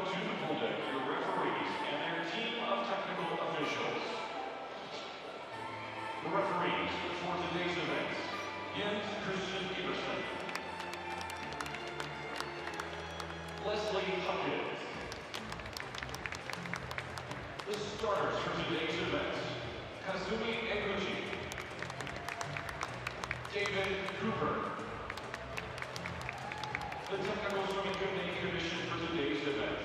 to the pool deck your referees and their team of technical officials. The referees for today's events: Jens Christian Everson, Leslie Hopkins. The starters for today's events: Kazumi Eguchi, David Cooper. The Technical Swimming Committee Commission for today's event: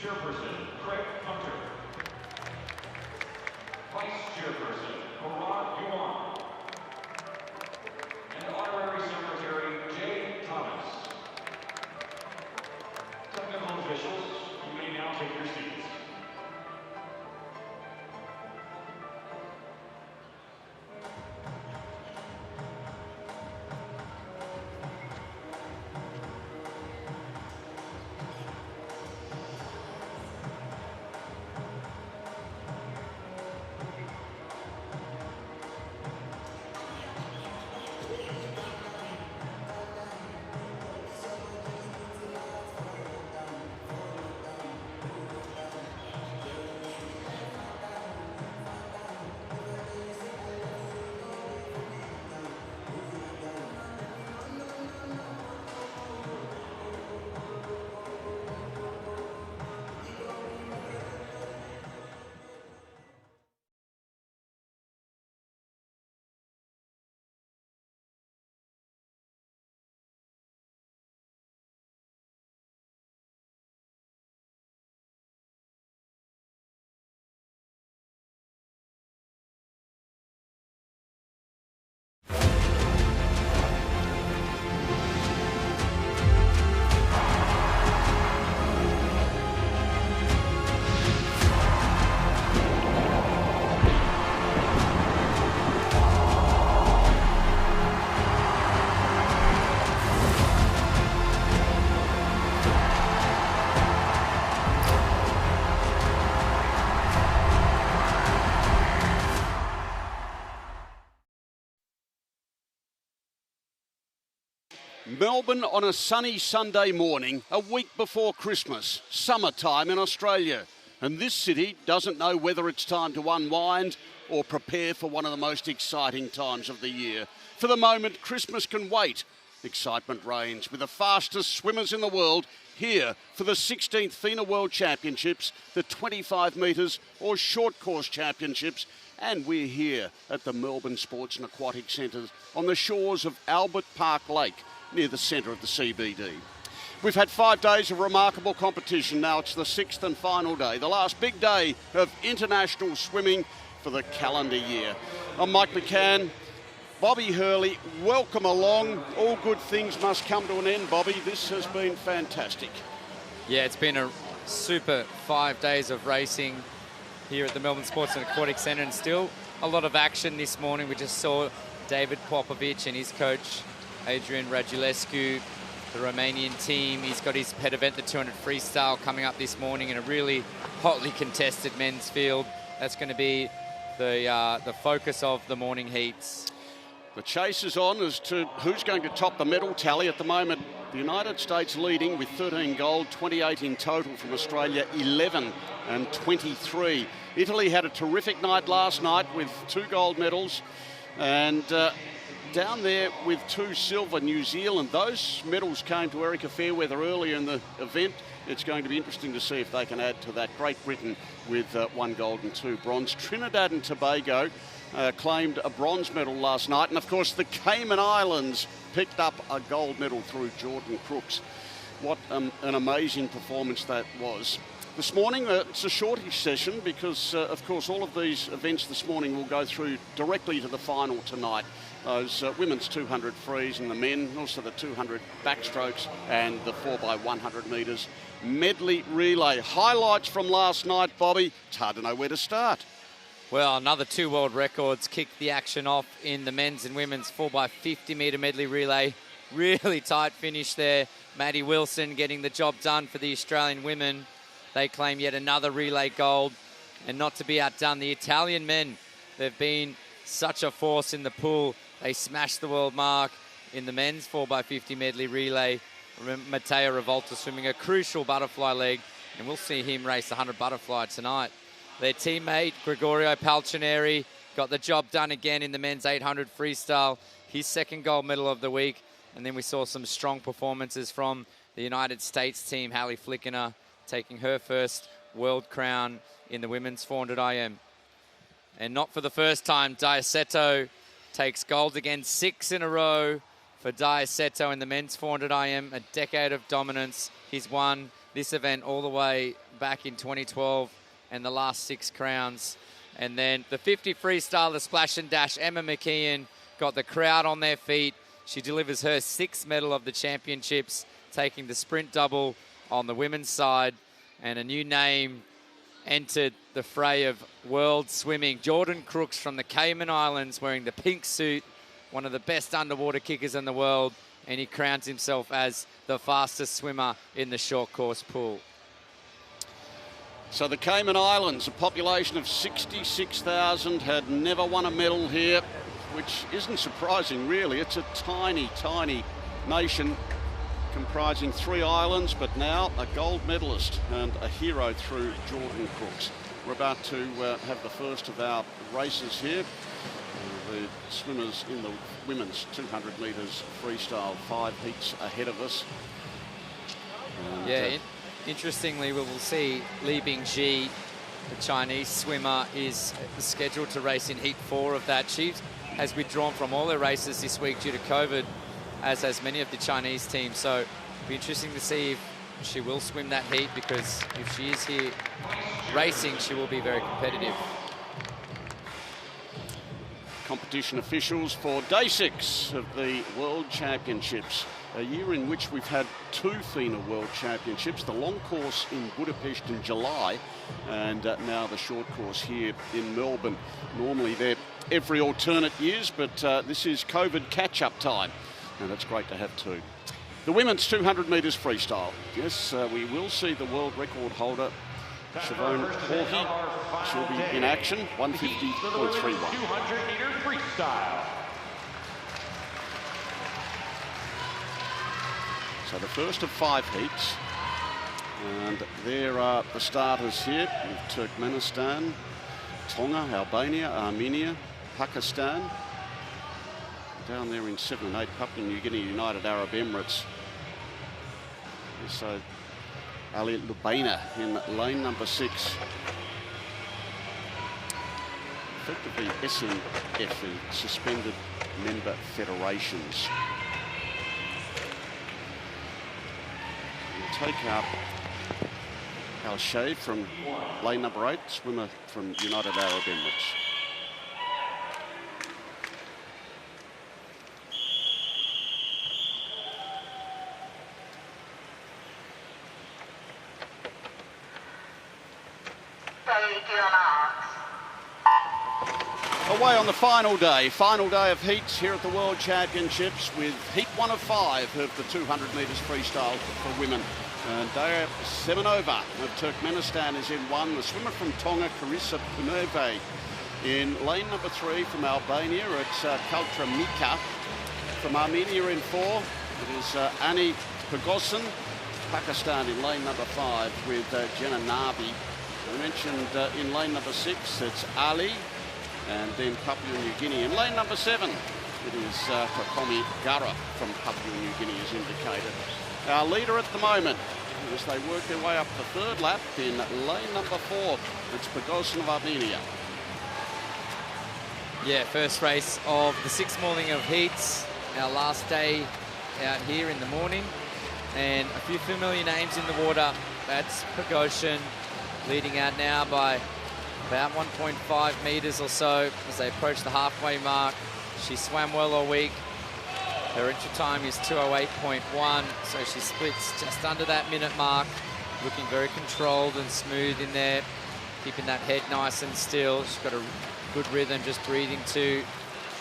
Chairperson Craig Hunter, Vice Chairperson Karan Yuan, and Honorary Secretary Jay Thomas. Technical officials, you may now take your seats. Melbourne on a sunny Sunday morning, a week before Christmas, summertime in Australia. And this city doesn't know whether it's time to unwind or prepare for one of the most exciting times of the year. For the moment, Christmas can wait. Excitement reigns with the fastest swimmers in the world here for the 16th FINA World Championships, the 25 metres or short course championships. And we're here at the Melbourne Sports and Aquatic Centre on the shores of Albert Park Lake, near the centre of the CBD. We've had 5 days of remarkable competition. Now it's the 6th and final day, the last big day of international swimming for the calendar year. I'm Mike McCann. Bobby Hurley, welcome along. All good things must come to an end, Bobby. This has been fantastic. Yeah, it's been a super 5 days of racing here at the Melbourne Sports and Aquatic Centre, and still a lot of action this morning. We just saw David Popovic and his coach Adrian Radulescu, the Romanian team. He's got his pet event, the 200 freestyle, coming up this morning in a really hotly contested men's field. That's going to be the focus of the morning heats. The chase is on as to who's going to top the medal tally. At the moment, the United States leading with 13 gold, 28 in total from Australia, 11 and 23. Italy had a terrific night last night with 2 gold medals, and down there with 2 silver, New Zealand. Those medals came to Erica Fairweather earlier in the event. It's going to be interesting to see if they can add to that. Great Britain with 1 gold and 2 bronze. Trinidad and Tobago claimed a bronze medal last night. And of course, the Cayman Islands picked up a gold medal through Jordan Crooks. What an amazing performance that was. This morning, it's a shortish session because, of course, all of these events this morning will go through directly to the final tonight. Those women's 200 frees and the men, also the 200 backstrokes and the 4x100 metres medley relay. Highlights from last night, Bobby. It's hard to know where to start. Well, another 2 world records kicked the action off in the men's and women's 4x50 metre medley relay. Really tight finish there. Maddie Wilson getting the job done for the Australian women. They claim yet another relay gold. And not to be outdone, the Italian men, they've been such a force in the pool. They smashed the world mark in the men's 4x50 medley relay. Matteo Revolta swimming a crucial butterfly leg and we'll see him race the 100 butterfly tonight. Their teammate, Gregorio Palcineri, got the job done again in the men's 800 freestyle, his second gold medal of the week. And then we saw some strong performances from the United States team, Hallie Flickener taking her first world crown in the women's 400 IM. And not for the first time, Diaceto takes gold again, 6 in a row for Diaceto in the men's 400 IM, a decade of dominance. He's won this event all the way back in 2012 and the last 6 crowns. And then the 50 freestyle, the splash and dash, Emma McKeon got the crowd on their feet. She delivers her 6th medal of the championships, taking the sprint double on the women's side. And a new name entered the fray of world swimming. Jordan Crooks from the Cayman Islands, wearing the pink suit, one of the best underwater kickers in the world, and he crowns himself as the fastest swimmer in the short course pool. So the Cayman Islands, a population of 66,000, had never won a medal here, which isn't surprising, really. It's a tiny, tiny nation comprising 3 islands, but now a gold medalist and a hero through Jordan Crooks. We're about to have the first of our races here. The swimmers in the women's 200 metres freestyle, 5 heats ahead of us. And, interestingly, we will see Li Bingji, the Chinese swimmer, is scheduled to race in heat 4 of that. She has withdrawn from all her races this week due to COVID, as has many of the Chinese teams. So it'll be interesting to see if she will swim that heat, because if she is here racing, she will be very competitive. Competition officials for day 6 of the World Championships, a year in which we've had 2 FINA World Championships, the long course in Budapest in July, and now the short course here in Melbourne. Normally they're every alternate years, but this is COVID catch-up time, and it's great to have 2. The women's 200 metres freestyle. Yes, we will see the world record holder, Siobhan Hawkey. She'll be in action, 150.31. 200-meter freestyle. So the first of 5 heats, and there are the starters here with Turkmenistan, Tonga, Albania, Armenia, Pakistan. Down there in 7 and 8, Papua New Guinea, United Arab Emirates. So Ali Lubaina in lane number 6. Effectively SNF, suspended member federations. We'll take up Al Shade from lane number 8, swimmer from United Arab Emirates. Away on the final day of heats here at the World Championships, with heat 1 of 5 of the 200 metres freestyle for women. And Daya Semenova of Turkmenistan is in 1. The swimmer from Tonga, Carissa Punove, in lane number 3 from Albania. It's Kaltra Mika. From Armenia in 4, it is Ani Pagosan. Pakistan in lane number 5 with Jenna Nabi. I mentioned in lane number 6, it's Ali. And then Papua New Guinea in lane number 7. It is Kokomi Gara from Papua New Guinea, as indicated. Our leader at the moment, as they work their way up the 3rd lap, in lane number 4, it's Pagosan of Armenia. Yeah, first race of the 6th morning of heats. Our last day out here in the morning. And a few familiar names in the water. That's Pagosan, leading out now by about 1.5 metres or so as they approach the halfway mark. She swam well all week. Her entry time is 2:08.1, so she splits just under that minute mark, looking very controlled and smooth in there, keeping that head nice and still. She's got a good rhythm, just breathing to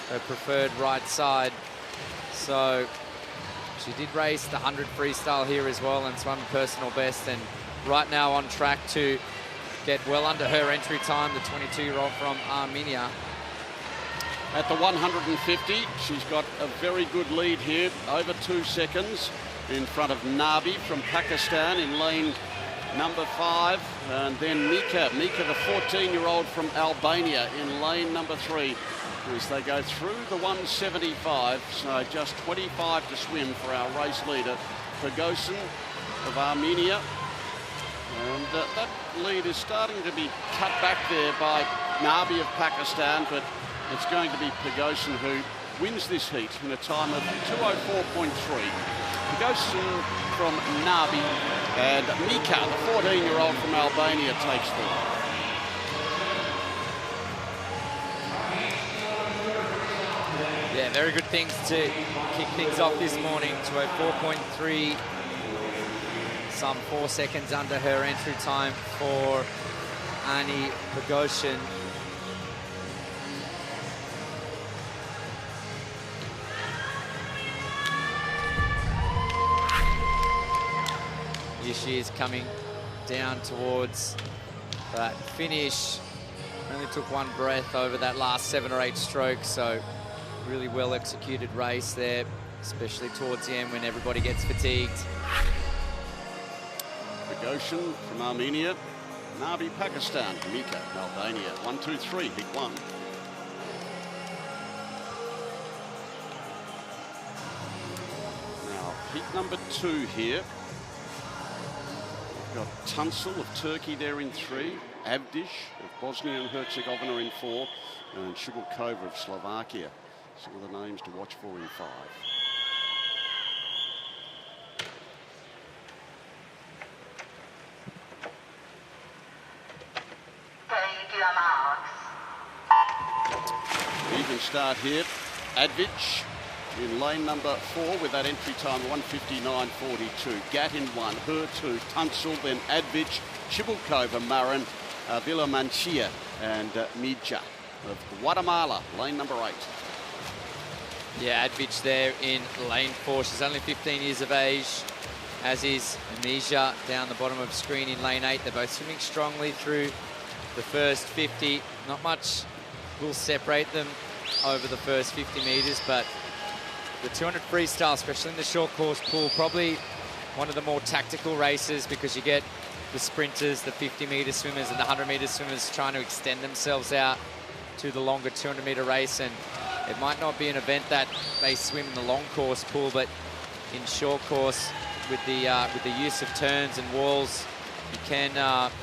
her preferred right side. So she did race the 100 freestyle here as well and swam personal best, and right now on track to get well under her entry time, the 22-year-old from Armenia. At the 150, she's got a very good lead here, over 2 seconds in front of Nabi from Pakistan in lane number 5, and then Mika, the 14-year-old from Albania in lane number 3, as they go through the 175. So just 25 to swim for our race leader, Pegosin of Armenia. And that lead is starting to be cut back there by Nabi of Pakistan, but it's going to be Pegosin who wins this heat in a time of 2:04.3. Pegosin from Nabi, and Mika, the 14-year-old from Albania, takes the lead. Yeah, very good things to kick things off this morning. 2:04.3, some 4 seconds under her entry time for Ani Pegosin. Here she is coming down towards that finish. Only took one breath over that last 7 or 8 strokes, so really well executed race there, especially towards the end when everybody gets fatigued. Pegosin from Armenia, Nabi Pakistan, Mika Albania. 1, 2, 3, heat 1. Now heat number 2 here. We've got Tunçul of Turkey there in 3, Avdish of Bosnia and Herzegovina in 4, and Shugulkova of Slovakia. Some of the names to watch for in 5. Even start here. Avdish in lane number 4 with that entry time 1:59.42. Gat in 1, her 2, Tunçul, then Avdish, Shugulkova, Marin, Villamanchia, and Mija of Guatemala, lane number 8. Yeah, Avdish there in lane 4. She's only 15 years of age, as is Mija down the bottom of screen in lane 8. They're both swimming strongly through the first 50. Not much will separate them over the first 50 meters, but the 200 freestyle, especially in the short course pool, probably one of the more tactical races, because you get the sprinters, the 50-meter swimmers and the 100-meter swimmers trying to extend themselves out to the longer 200-meter race. And it might not be an event that they swim in the long course pool, but in short course, with the use of turns and walls, you can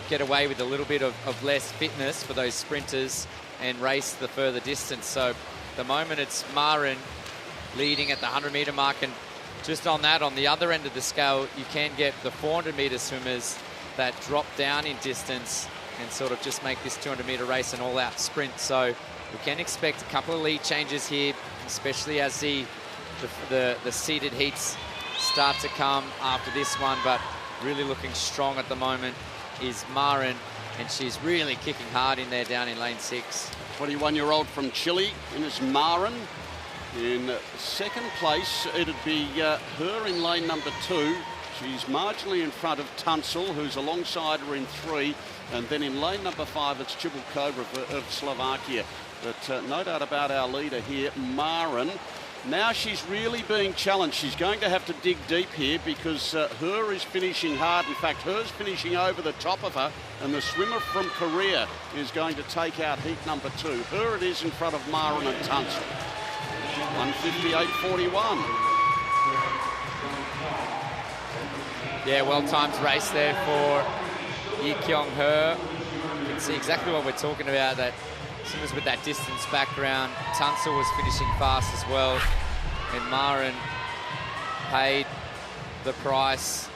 get away with a little bit of less fitness for those sprinters and race the further distance. So at the moment it's Marin leading at the 100-meter mark, and just on that, on the other end of the scale, you can get the 400-meter swimmers that drop down in distance and sort of just make this 200-meter race an all-out sprint. So we can expect a couple of lead changes here, especially as the seeded heats start to come after this one. But really looking strong at the moment is Marin, and she's really kicking hard in there down in lane 6. 21-year-old from Chile, Ines Marin. In second place, it'd be her in lane number 2. She's marginally in front of Tunçul, who's alongside her in 3. And then in lane number 5, it's Shugulkova of Slovakia. But no doubt about our leader here, Marin. Now she's really being challenged. She's going to have to dig deep here, because her is finishing hard. In fact, her's finishing over the top of her, and the swimmer from Korea is going to take out heat number 2. Her it is in front of Marin and Tunçul. 1:58.41. Yeah, well-timed race there for Yi Kyung-her. You can see exactly what we're talking about, that swimmers with that distance background. Tunçul was finishing fast as well, and Marin paid the price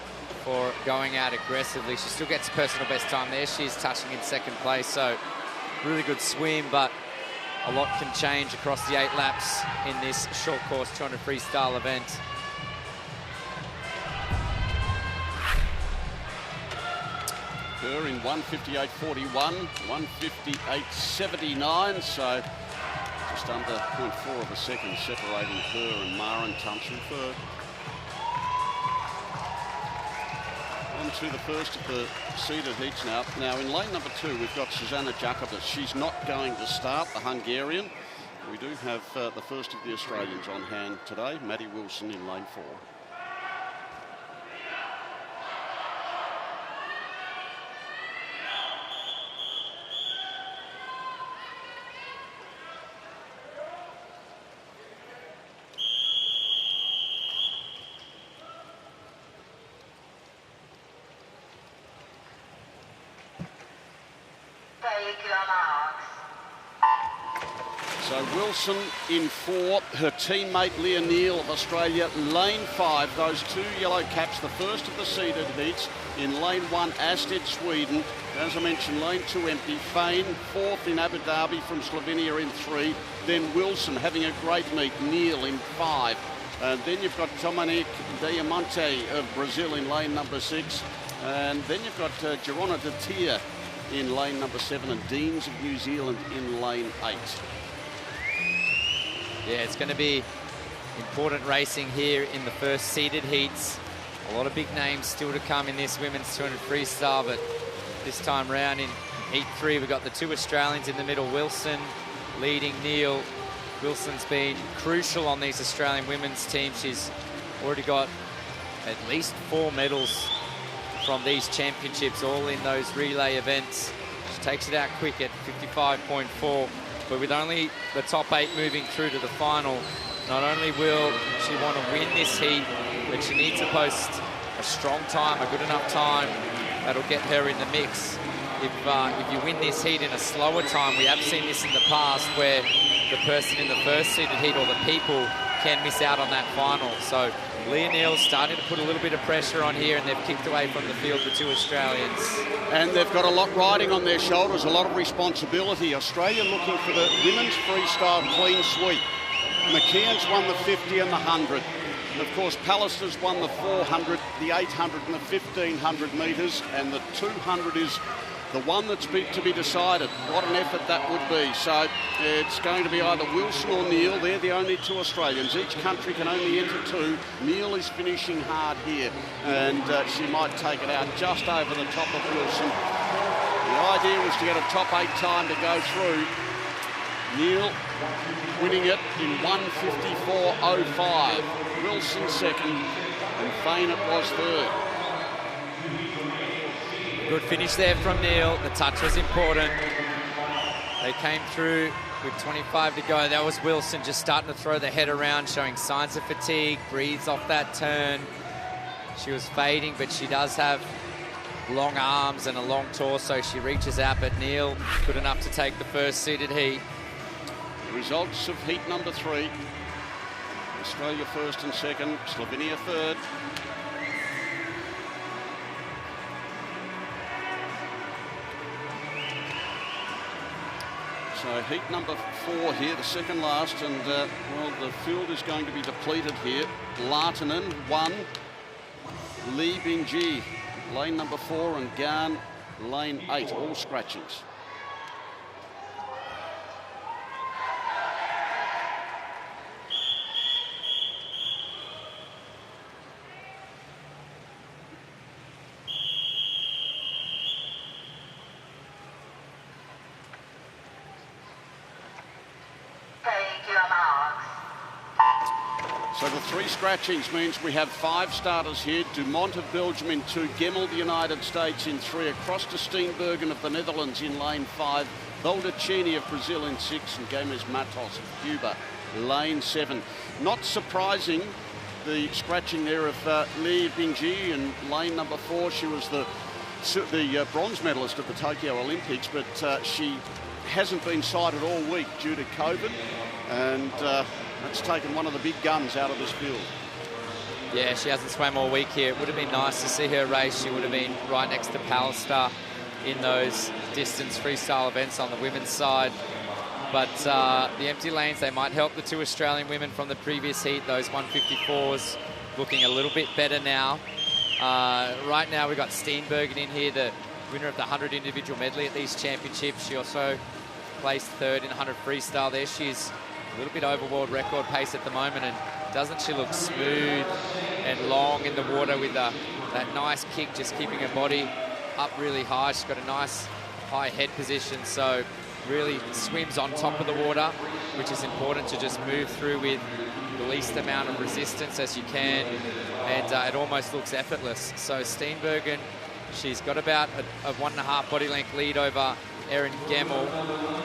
for going out aggressively. She still gets personal best time there. She's touching in second place, so really good swim, but a lot can change across the 8 laps in this short course 200 freestyle event. Her in 1:58.41, 1:58.79, so just under 0.4 of a second separating her and Marin Tunçul third. On to the first of the seeded heats now. Now in lane number 2, we've got Susanna Jacobus. She's not going to start, the Hungarian. We do have the first of the Australians on hand today, Maddie Wilson in lane 4. So Wilson in 4, her teammate Leah Neal of Australia, lane 5, those 2 yellow caps, the first of the seeded heats. In lane 1, Asted, Sweden. As I mentioned, lane 2 empty. Fane, 4th in Abu Dhabi from Slovenia in 3. Then Wilson having a great meet, Neal in 5. And then you've got Dominique Diamante of Brazil in lane number 6. And then you've got Girona de Tia in lane number 7 and Deans of New Zealand in lane 8. Yeah, it's going to be important racing here in the first seeded heats. A lot of big names still to come in this women's 200 freestyle, but this time round in heat 3, we've got the 2 Australians in the middle, Wilson leading Neal. Wilson's been crucial on these Australian women's teams. She's already got at least 4 medals from these championships, all in those relay events. She takes it out quick at 55.4. But with only the top 8 moving through to the final, not only will she want to win this heat, but she needs to post a strong time, a good enough time that'll get her in the mix. If you win this heat in a slower time, we have seen this in the past where the person in the first seeded heat or the people can miss out on that final. So Leah Neal's starting to put a little bit of pressure on here, and they've kicked away from the field, the 2 Australians. And they've got a lot riding on their shoulders, a lot of responsibility. Australia looking for the women's freestyle clean sweep. McKeon's won the 50 and the 100. Of course, Pallister's won the 400, the 800 and the 1500 metres, and the 200 is the one that's to be decided. What an effort that would be. So it's going to be either Wilson or Neal. They're the only 2 Australians. Each country can only enter 2. Neal is finishing hard here, and she might take it out just over the top of Wilson. The idea was to get a top 8 time to go through. Neal winning it in 1:54.05. Wilson second, and Fane it was third. Good finish there from Neal. The touch was important. They came through with 25 to go. That was Wilson just starting to throw the head around, showing signs of fatigue, breathes off that turn. She was fading, but she does have long arms and a long torso. She reaches out, but Neal good enough to take the first seeded heat. The results of heat number 3. Australia first and second, Slovenia third. So heat number 4 here, the second last, and well, the field is going to be depleted here. Lahtinen 1, Lee Bingji lane number 4, and Garn lane 8, all scratchings. So the 3 scratchings means we have 5 starters here. Dumont of Belgium in 2, Gemmel the United States in 3, across to Steenbergen of the Netherlands in lane 5, Baldacchini of Brazil in 6, and Gomez Matos of Cuba, lane 7. Not surprising, the scratching there of Li Bingji in lane number 4. She was the bronze medalist at the Tokyo Olympics, but she hasn't been sighted all week due to COVID, and that's taken one of the big guns out of this field. Yeah, she hasn't swam all week here. It would have been nice to see her race. She would have been right next to Pallister in those distance freestyle events on the women's side. But the empty lanes, they might help the 2 Australian women from the previous heat. Those 154s looking a little bit better now. Right now we've got Steenbergen in here, the winner of the 100 individual medley at these championships. She also placed 3rd in 100 freestyle there. She's a little bit over world record pace at the moment, and doesn't she look smooth and long in the water with that nice kick, just keeping her body up really high. She's got a nice high head position, so really swims on top of the water, which is important to just move through with the least amount of resistance as you can, and it almost looks effortless. So Steenbergen, she's got about a 1.5 body length lead over Erin Gemmel,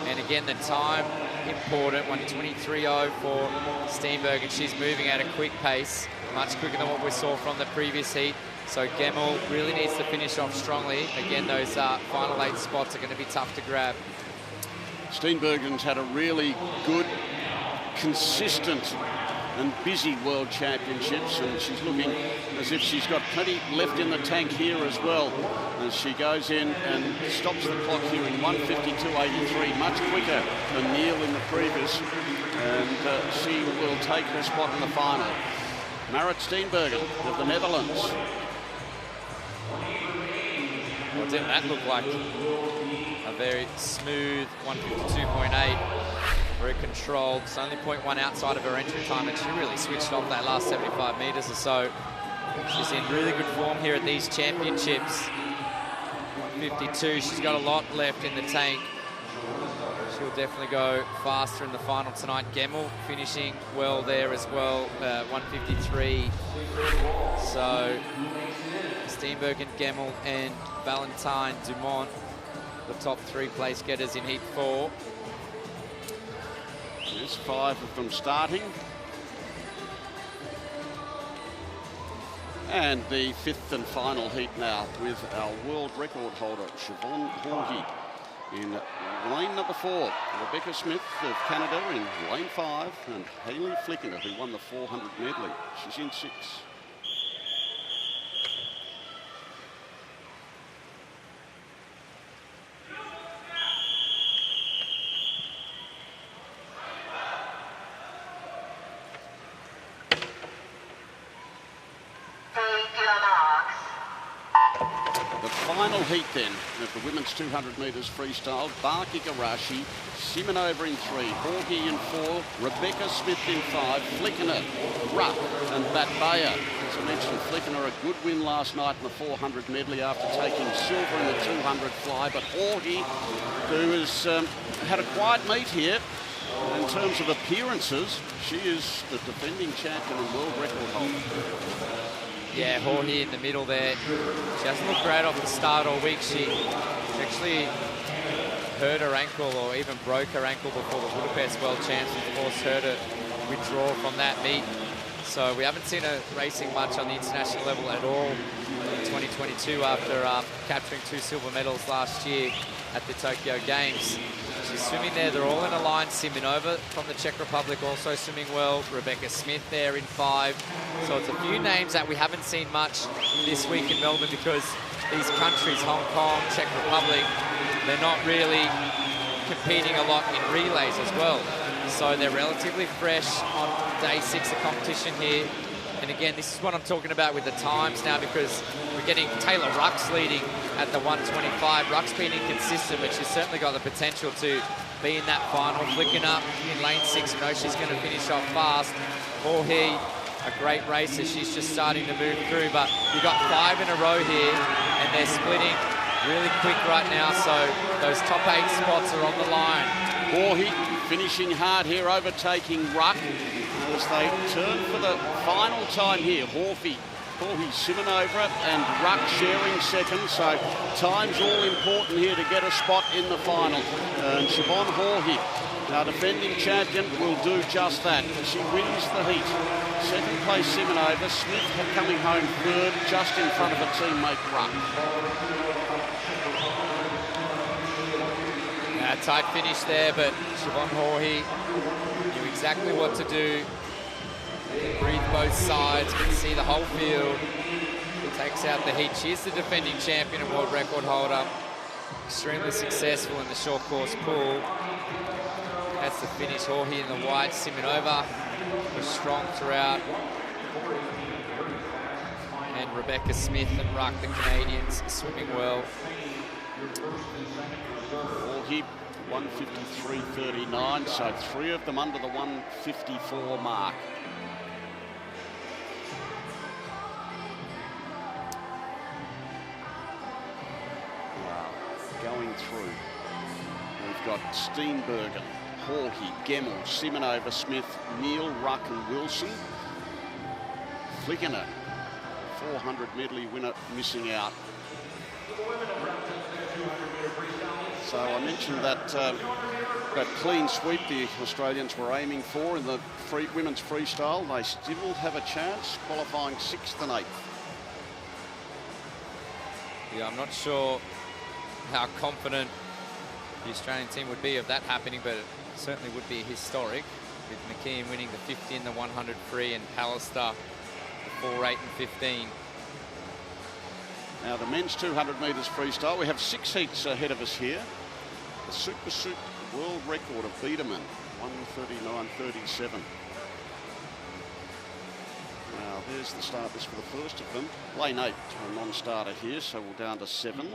and again the time important, 1:23.0 for Steenbergen. She's moving at a quick pace, much quicker than what we saw from the previous heat. So Gemmel really needs to finish off strongly. Again, those final 8 spots are going to be tough to grab. Steenbergen's had a really good, consistent and busy World Championships, and she's looking as if she's got plenty left in the tank here as well, as she goes in and stops the clock here in 1:52.83, much quicker than Neil in the previous, and she will take her spot in the final. Marit Steenbergen of the Netherlands. What didn't that look like? A very smooth 152.8. Very controlled. It's only 0.1 outside of her entry time, and she really switched off that last 75 metres or so. She's in really good form here at these championships. 152. She's got a lot left in the tank. She'll definitely go faster in the final tonight. Gemmell finishing well there as well, 153. So Steenbergen, Gemmell and Valentine Dumont, the top 3 place getters in Heat 4. There's 5 of them starting. And the 5th and final heat now with our world record holder, Siobhan Horgy, in lane number 4. Rebecca Smith of Canada in lane 5, and Hayley Flickinger, who won the 400 medley. She's in 6. Final heat then of the women's 200 metres freestyle. Bark Igarashi, Simonova in 3, Horgy in 4, Rebecca Smith in 5, Flickinger, Ruck and Batbaya. As I mentioned, Flickinger a good win last night in the 400 medley after taking silver in the 200 fly, but Horgy, who has had a quiet meet here in terms of appearances, she is the defending champion and world record holder. Yeah, Horgy in the middle there. She hasn't looked great off the start all week. She actually hurt her ankle, or even broke her ankle before the Budapest World Champs, which forced her to withdraw from that meet. So we haven't seen her racing much on the international level at all in 2022 after capturing 2 silver medals last year at the Tokyo Games. She's swimming there. They're all in a line. Simonova from the Czech Republic also swimming well. Rebecca Smith there in 5. So it's a few names that we haven't seen much this week in Melbourne, because these countries, Hong Kong, Czech Republic, they're not really competing a lot in relays as well. So they're relatively fresh on day 6 of competition here. And again, this is what I'm talking about with the times now, because we're getting Taylor Ruck's leading at the 125. Ruck's been inconsistent, but she's certainly got the potential to be in that final. Flicking up in lane 6, you know she's going to finish off fast. Horgy, a great racer, she's just starting to move through, but you've got 5 in a row here, and they're splitting really quick right now, so those top 8 spots are on the line. Horgy finishing hard here, overtaking Ruck as they turn for the final time here. Horgy, Simonova and Ruck sharing second, so time's all important here to get a spot in the final. And Siobhan Horgy, our defending champion, will do just that. She wins the heat. Second place Simonova, Smith coming home 3rd, just in front of her teammate Ruck. A tight finish there, but Siobhan Horgy knew exactly what to do. Breathe both sides, can see the whole field. Takes out the heat. She is the defending champion and world record holder. Extremely successful in the short course pool. That's the finish. Horgy in the white. Simonova was strong throughout. And Rebecca Smith and Ruck, the Canadians, swimming well. Horgy 153.39, so 3 of them under the 154 mark. Going through, we've got Steenbergen, Horgy, Gemmell, Simonova, Smith, Neil, Ruck and Wilson. Flickinger, 400 medley winner, missing out. So I mentioned that that clean sweep the Australians were aiming for in the women's freestyle. They still have a chance, qualifying 6th and 8th. Yeah, I'm not sure how confident the Australian team would be of that happening, but it certainly would be historic, with McKeon winning the 50 and the 100 free, and Pallister the 4, 8 and 15. Now the men's 200 metres freestyle, we have 6 heats ahead of us here. The Super Suit world record of Biederman, 1:39.37. Now there's the starters for the first of them. Lane 8, a non-starter here, so we're down to 7.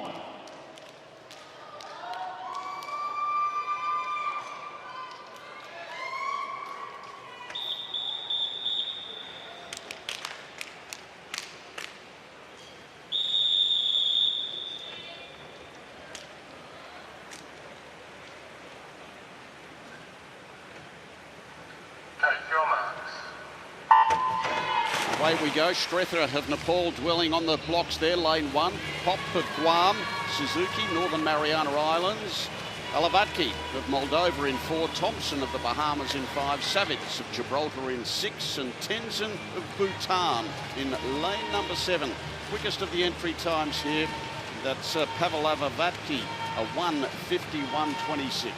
Away we go. Strethera of Nepal dwelling on the blocks there. Lane 1. Pop of Guam. Suzuki, Northern Mariana Islands. Alavatki of Moldova in 4. Thompson of the Bahamas in 5. Savitz of Gibraltar in 6. And Tenzin of Bhutan in lane number 7. Quickest of the entry times here. That's Pavlavavatki, a 1:51.26.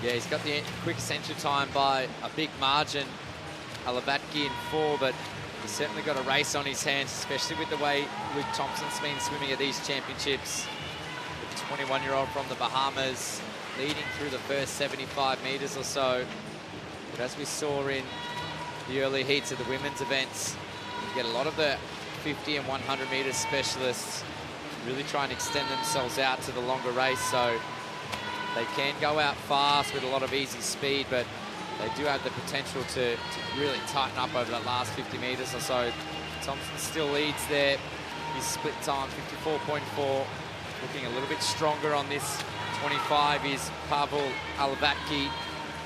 Yeah, he's got the quickest entry time by a big margin. Alavatki in 4, but he's certainly got a race on his hands, especially with the way Luke Thompson's been swimming at these championships. The 21-year-old from the Bahamas leading through the first 75 metres or so. But as we saw in the early heats of the women's events, you get a lot of the 50 and 100 metre specialists really try and extend themselves out to the longer race, so they can go out fast with a lot of easy speed, but they do have the potential to really tighten up over that last 50 metres or so. Thompson still leads there. His split time, 54.4. Looking a little bit stronger on this 25 is Pavel Alavatki.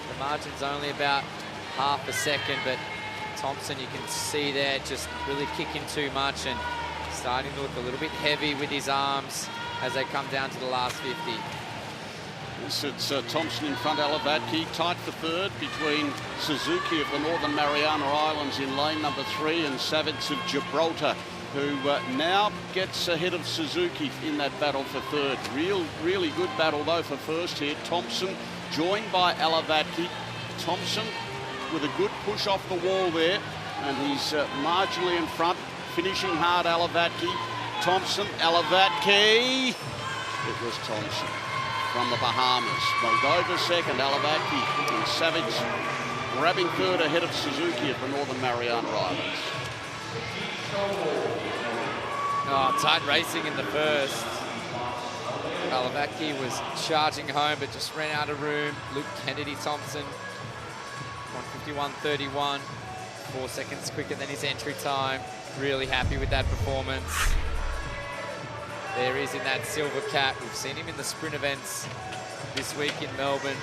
The margin's only about half a second, but Thompson, you can see there, just really kicking too much and starting to look a little bit heavy with his arms as they come down to the last 50. It's Thompson in front, Alavatki tight for third between Suzuki of the Northern Mariana Islands in lane number 3 and Savitz of Gibraltar, who now gets ahead of Suzuki in that battle for third. Really good battle though for first here. Thompson joined by Alavatki. Thompson with a good push off the wall there, and he's marginally in front, finishing hard. Alavatki, Thompson, Alavatki. It was Thompson from the Bahamas. Moldova second, Alavatki and Savitz grabbing third ahead of Suzuki of the Northern Mariana Islands. Oh, tight racing in the first. Alavatki was charging home but just ran out of room. Luke Kennedy Thompson, 1:51.31, 4 seconds quicker than his entry time. Really happy with that performance. There he is in that silver cap. We've seen him in the sprint events this week in Melbourne,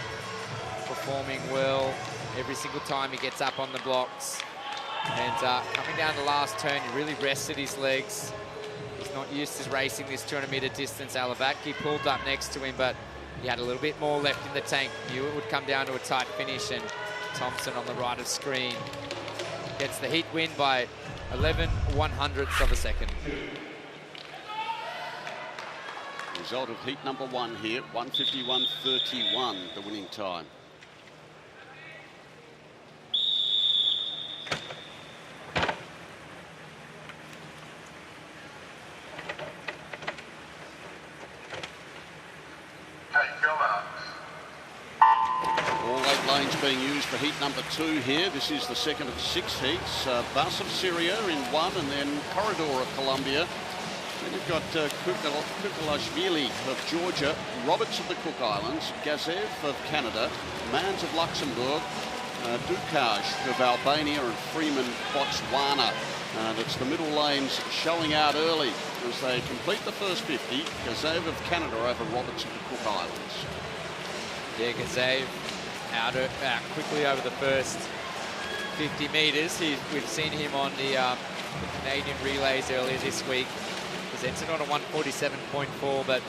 performing well every single time he gets up on the blocks. And coming down the last turn, he really rested his legs. He's not used to racing this 200-metre distance. Alavatki pulled up next to him, but he had a little bit more left in the tank. Knew it would come down to a tight finish, and Thompson on the right of screen gets the heat win by 11/100ths of a second. Result of heat number 1 here, 1:51.31, the winning time. All 8 lanes being used for heat number 2 here. This is the second of 6 heats. Bus of Syria in 1, and then Corridor of Colombia. Then you've got Kukulashvili of Georgia, Roberts of the Cook Islands, Gazev of Canada, Mans of Luxembourg, Dukaj of Albania, and Freeman, Botswana. And it's the middle lanes showing out early as they complete the first 50. Gazev of Canada over Roberts of the Cook Islands. Yeah, Gazev out quickly over the first 50 metres. We've seen him on the Canadian relays earlier this week. He's entered on a 1:47.4, but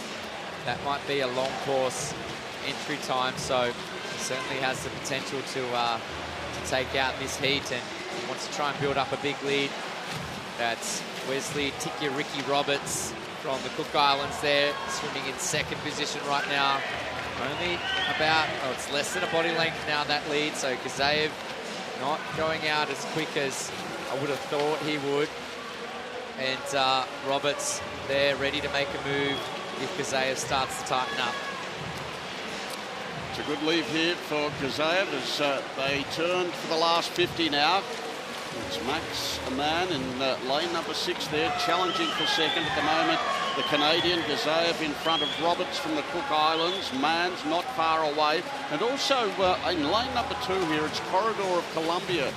that might be a long course entry time, so he certainly has the potential to take out this heat, and he wants to try and build up a big lead. That's Wesley Ricky Roberts from the Cook Islands there, swimming in second position right now. Only about, it's less than a body length now, that lead. So Gazaev not going out as quick as I would have thought he would. And Roberts there ready to make a move if Gazaev starts to tighten up. It's a good leave here for Gazaev as they turn for the last 50 now. It's Max, a man in lane number 6 there, challenging for second at the moment. The Canadian Gazaev in front of Roberts from the Cook Islands. Mann's not far away. And also in lane number 2 here, it's Corridor of Columbia.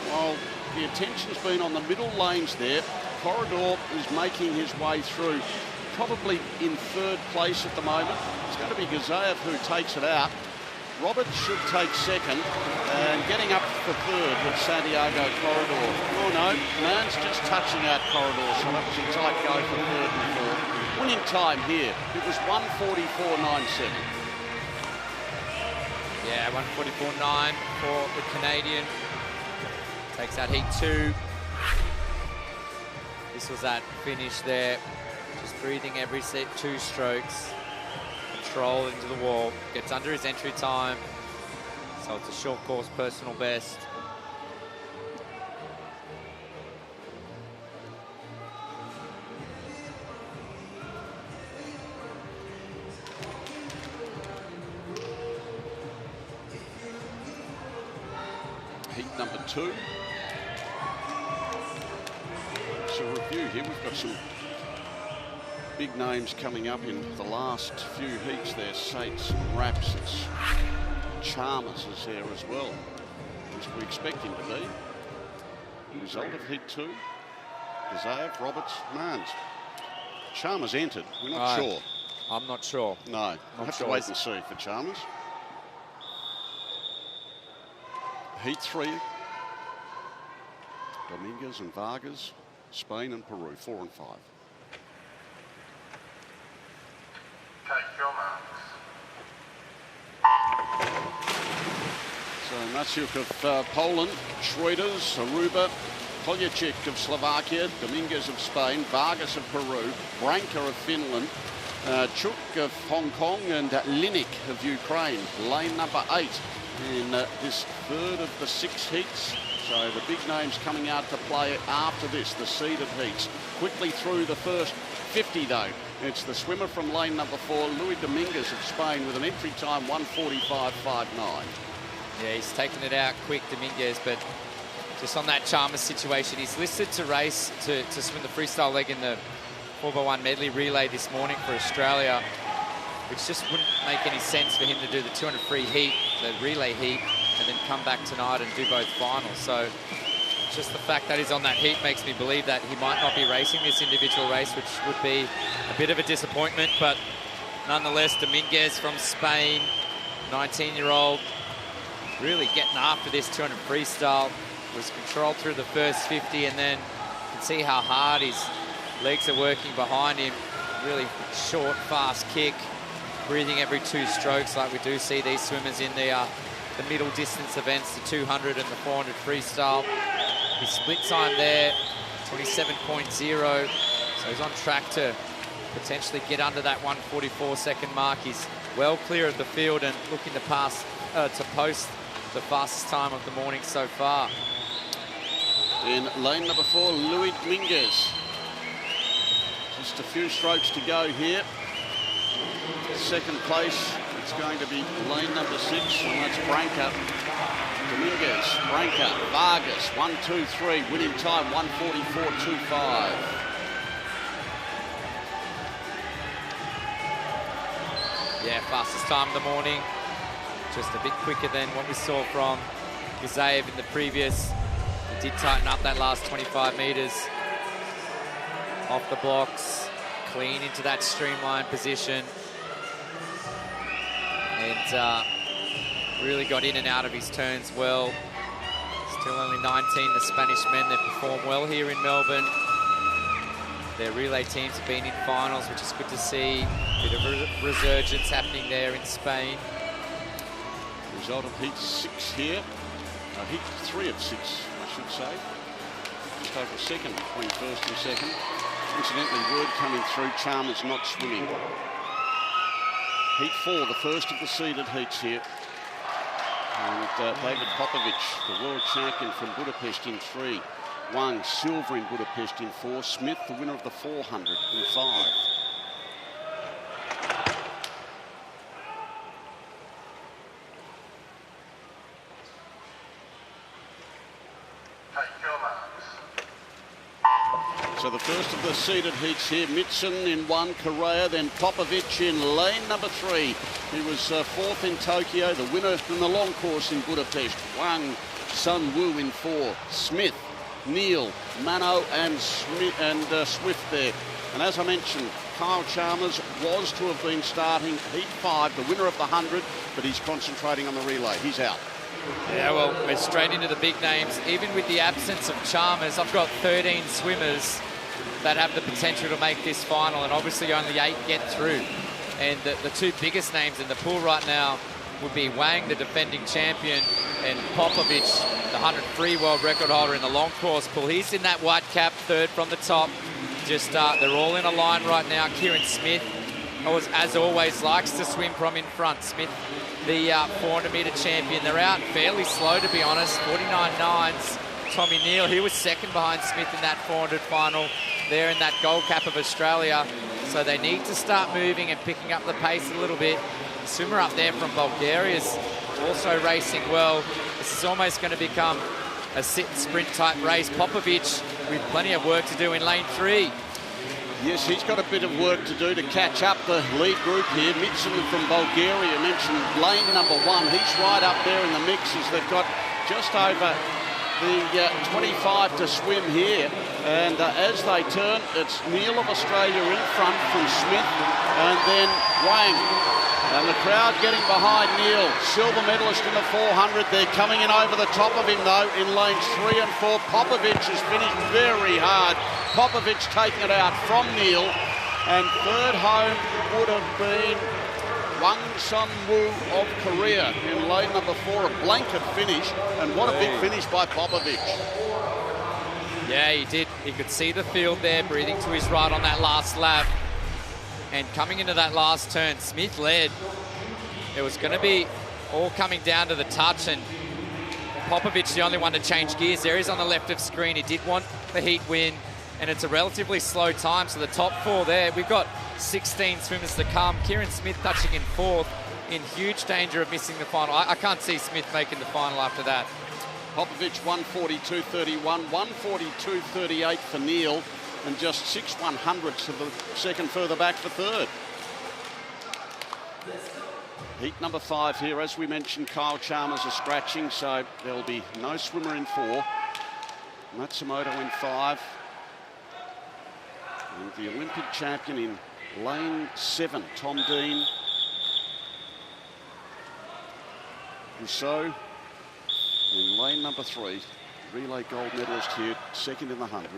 While the attention's been on the middle lanes there, Corridor is making his way through. Probably in third place at the moment. It's going to be Gazaev who takes it out. Roberts should take second, and getting up for third with Santiago Corridor. Oh no, Mann's just touching out Corridor, so that was a tight go for third and fourth. Winning time here, it was 1:44.97. Yeah, 1:44.9 for the Canadian. Takes out heat 2. This was that finish there, just breathing every 2 strokes. Control into the wall, gets under his entry time, so it's a short course personal best. Heat number 2. So review here, we've got some big names coming up in the last few heats there. Sates, Raps, it's Chalmers is there as well, as we expect him to be. The result of heat 2, Gazaev, Roberts, Mans. Chalmers entered, we're not sure. I'm not sure. No, we'll have to wait and see for Chalmers. Heat 3, Dominguez and Vargas, Spain and Peru, 4 and 5. Take your marks. So Maciuk of Poland, Schroeders, Aruba, Koljacek of Slovakia, Dominguez of Spain, Vargas of Peru, Branka of Finland, Chuk of Hong Kong, and Linik of Ukraine. Lane number 8 in this third of the 6 heats. So the big names coming out to play after this, the seeded heats. Quickly through the first 50 though. It's the swimmer from lane number 4, Luis Dominguez of Spain, with an entry time 1:45.59. Yeah, he's taken it out quick, Dominguez, but just on that Chalmers situation, he's listed to race to swim the freestyle leg in the 4x1 medley relay this morning for Australia, which just wouldn't make any sense for him to do the 200 free heat, the relay heat, and then come back tonight and do both finals. So just the fact that he's on that heat makes me believe that he might not be racing this individual race, which would be a bit of a disappointment. But nonetheless, Dominguez from Spain, 19-year-old, really getting after this 200 freestyle, was controlled through the first 50, and then you can see how hard his legs are working behind him. Really short, fast kick, breathing every 2 strokes like we do see these swimmers in the middle distance events, the 200 and the 400 freestyle. His split time there, 27.0, so he's on track to potentially get under that 1:44 second mark. He's well clear of the field and looking to post the fastest time of the morning so far. In lane number 4, Luis Dominguez. Just a few strokes to go here. Second place, it's going to be lane number 6, and that's Branka. Dominguez, Branka, Vargas, 1, 2, 3, winning time 1:44.25. Yeah, fastest time of the morning. Just a bit quicker than what we saw from Gazaev in the previous. He did tighten up that last 25 meters. Off the blocks, clean into that streamlined position. And really got in and out of his turns well. Still only 19, the Spanish men. They've performed well here in Melbourne. Their relay teams have been in finals, which is good to see. A bit of resurgence happening there in Spain. Result of heat 6 here. Heat 3 of 6, I should say. just over a second between first and second. Incidentally, word coming through, Chalmers not swimming. Heat 4, the first of the seeded heats here. And David Popovic, the world champion from Budapest in 3. Wang, silver in Budapest in 4. Smith, the winner of the 400 in 5. So the first of the seeded heats here, Mitson in 1, Correa, then Popovic in lane number 3. He was 4th in Tokyo, the winner in the long course in Budapest. Wang, Sun Wu in 4, Smith, Neal, Mano and Swift there. And as I mentioned, Kyle Chalmers was to have been starting heat 5, the winner of the 100, but he's concentrating on the relay. He's out. Yeah, well, we're straight into the big names. Even with the absence of Chalmers, I've got 13 swimmers that have the potential to make this final, and obviously only 8 get through. And the 2 biggest names in the pool right now would be Wang, the defending champion, and Popovic, the 100 free world record holder in the long course pool. He's in that white cap, 3rd from the top. Just they're all in a line right now. Kieran Smith, as always, likes to swim from in front. Smith, the 400-metre champion. They're out fairly slow, to be honest. 49.9s. Tommy Neal, he was 2nd behind Smith in that 400 final. They're in that gold cap of Australia. So they need to start moving and picking up the pace a little bit. The swimmer up there from Bulgaria is also racing well. This is almost going to become a sit-sprint type race. Popovic with plenty of work to do in lane 3. Yes, he's got a bit of work to do to catch up the lead group here. Mitson from Bulgaria mentioned lane number 1. He's right up there in the mix as they've got just over the 25 to swim here. And as they turn, it's Neal of Australia in front from Smith and then Wang. And the crowd getting behind Neal, silver medalist in the 400. They're coming in over the top of him, though, in lanes 3 and 4. Popovic has finished very hard. Popovic taking it out from Neal. And 3rd home would have been Wang Sun Wu of Korea in lane number 4. A blanket finish. And what a big finish by Popovic. Yeah, he did. He could see the field there, breathing to his right on that last lap. And coming into that last turn, Smith led. It was going to be all coming down to the touch, and Popovic the only one to change gears. There he's on the left of screen. He did want the heat win, and it's a relatively slow time. So the top 4 there, we've got 16 swimmers to come. Kieran Smith touching in 4th, in huge danger of missing the final. I can't see Smith making the final after that. Popovic 142.31, 142.38 for Neal, and just 6 100ths of the second further back for 3rd. Heat number 5 here, as we mentioned, Kyle Chalmers are scratching, so there'll be no swimmer in 4. Matsumoto in 5. And the Olympic champion in lane 7, Tom Dean. Rousseau in lane number 3. Relay gold medalist here, 2nd in the 100.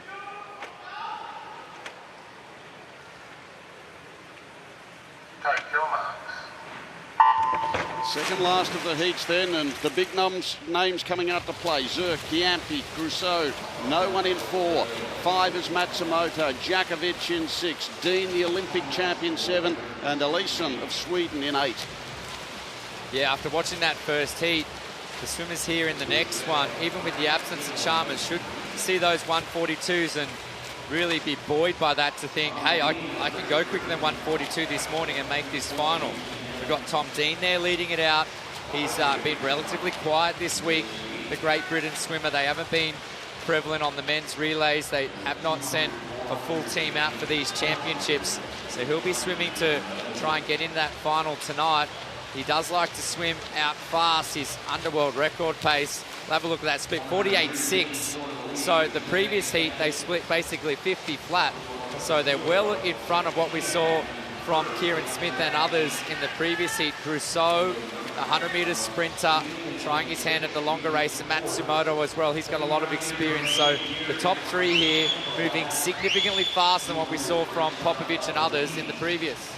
Second last of the heats then, and the big names coming out to play. Zerk, Kiampi, Crusoe, no one in 4. 5 is Matsumoto, Djakovic in 6. Dean, the Olympic champion, 7. And Eliasson of Sweden in 8. Yeah, after watching that first heat, the swimmers here in the next one, even with the absence of Chalmers, should see those 142s and really be buoyed by that to think, hey, I can go quicker than 142 this morning and make this final. We've got Tom Dean there leading it out. He's been relatively quiet this week, the Great Britain swimmer. They haven't been prevalent on the men's relays. They have not sent a full team out for these championships. So he'll be swimming to try and get into that final tonight. He does like to swim out fast, his underworld record pace. We'll have a look at that split, 48.6. So the previous heat, they split basically 50 flat. So they're well in front of what we saw from Kieran Smith and others in the previous heat. Crusoe, the 100-metre sprinter, trying his hand at the longer race, and Matsumoto as well. He's got a lot of experience. So the top 3 here moving significantly faster than what we saw from Popovic and others in the previous.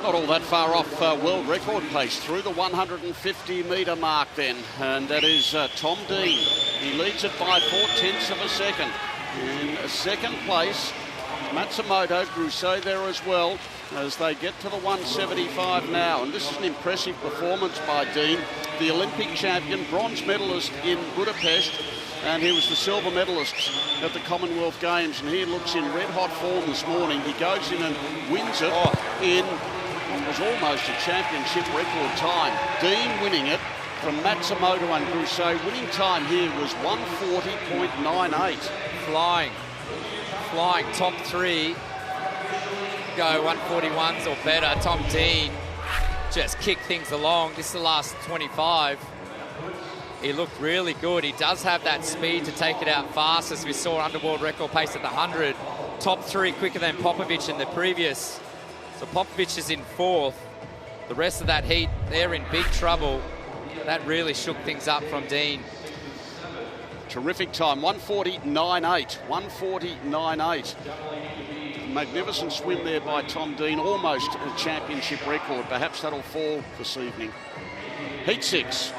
Not all that far off world record pace through the 150-metre mark then. And that is Tom Dean. He leads it by 0.4 of a second. In second place, Matsumoto, Grusay there as well, as they get to the 175 now. And this is an impressive performance by Dean, the Olympic champion, bronze medalist in Budapest, and he was the silver medalist at the Commonwealth Games, and he looks in red-hot form this morning. He goes in and wins it in what was almost a championship record time. Dean winning it from Matsumoto and Grusay. Winning time here was 140.98. Flying. Top three go 141s or better. Tom Dean just kicked things along. This is the last 25. He looked really good. He does have that speed to take it out fast, as we saw underworld record pace at the 100. Top three quicker than Popovic in the previous. So Popovic is in fourth. The rest of that heat, they're in big trouble. That really shook things up from Dean. Terrific time, 140.98. 140.98. Magnificent swim there by Tom Dean, almost a championship record. Perhaps that'll fall this evening. Heat 6.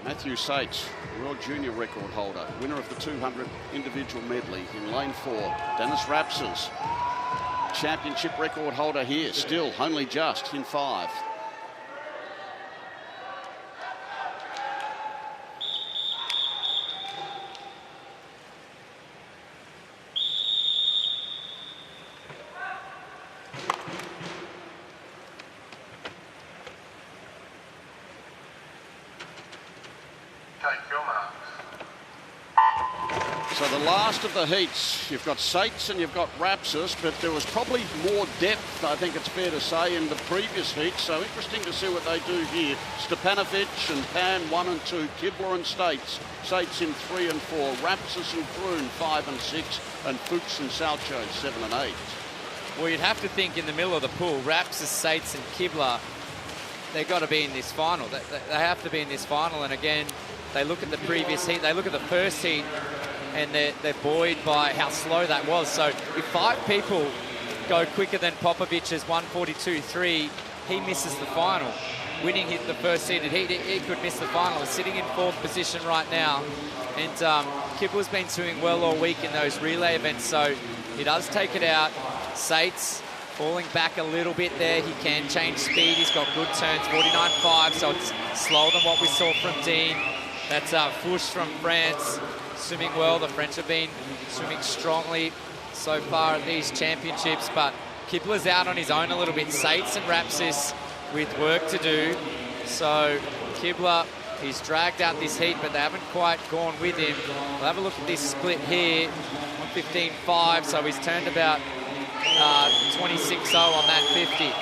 Matthew Sates, world junior record holder, winner of the 200 individual medley in lane 4. Dennis Rapsas, championship record holder here, still only just in 5. So the last of the heats, you've got Sates and you've got Rapsas, but there was probably more depth, I think it's fair to say, in the previous heats. So interesting to see what they do here. Stepanovic and Pan 1 and 2, Kibler and Sates in 3 and 4, Rapsas and Kroon 5 and 6, and Fuchs and Salcho 7 and 8. Well, you'd have to think in the middle of the pool, Rapsas, Sates and Kibler, they've got to be in this final. They have to be in this final. And again, they look at the previous heat, they look at the first heat, and they're buoyed by how slow that was. So if 5 people go quicker than Popovic's 142.3, he misses the final. Winning the first seeded heat, he could miss the final. He's sitting in 4th position right now. And Kibler's been doing well all week in those relay events, so he does take it out. Sates falling back a little bit there. He can change speed. He's got good turns, 49.5, so it's slower than what we saw from Dean. That's Fuchs from France, swimming well. The French have been swimming strongly so far at these championships, but Kibler's out on his own a little bit. Sates and Rapsas with work to do. So Kibler, he's dragged out this heat, but they haven't quite gone with him. We'll have a look at this split here, 115.5, so he's turned about 26.0 on that 50.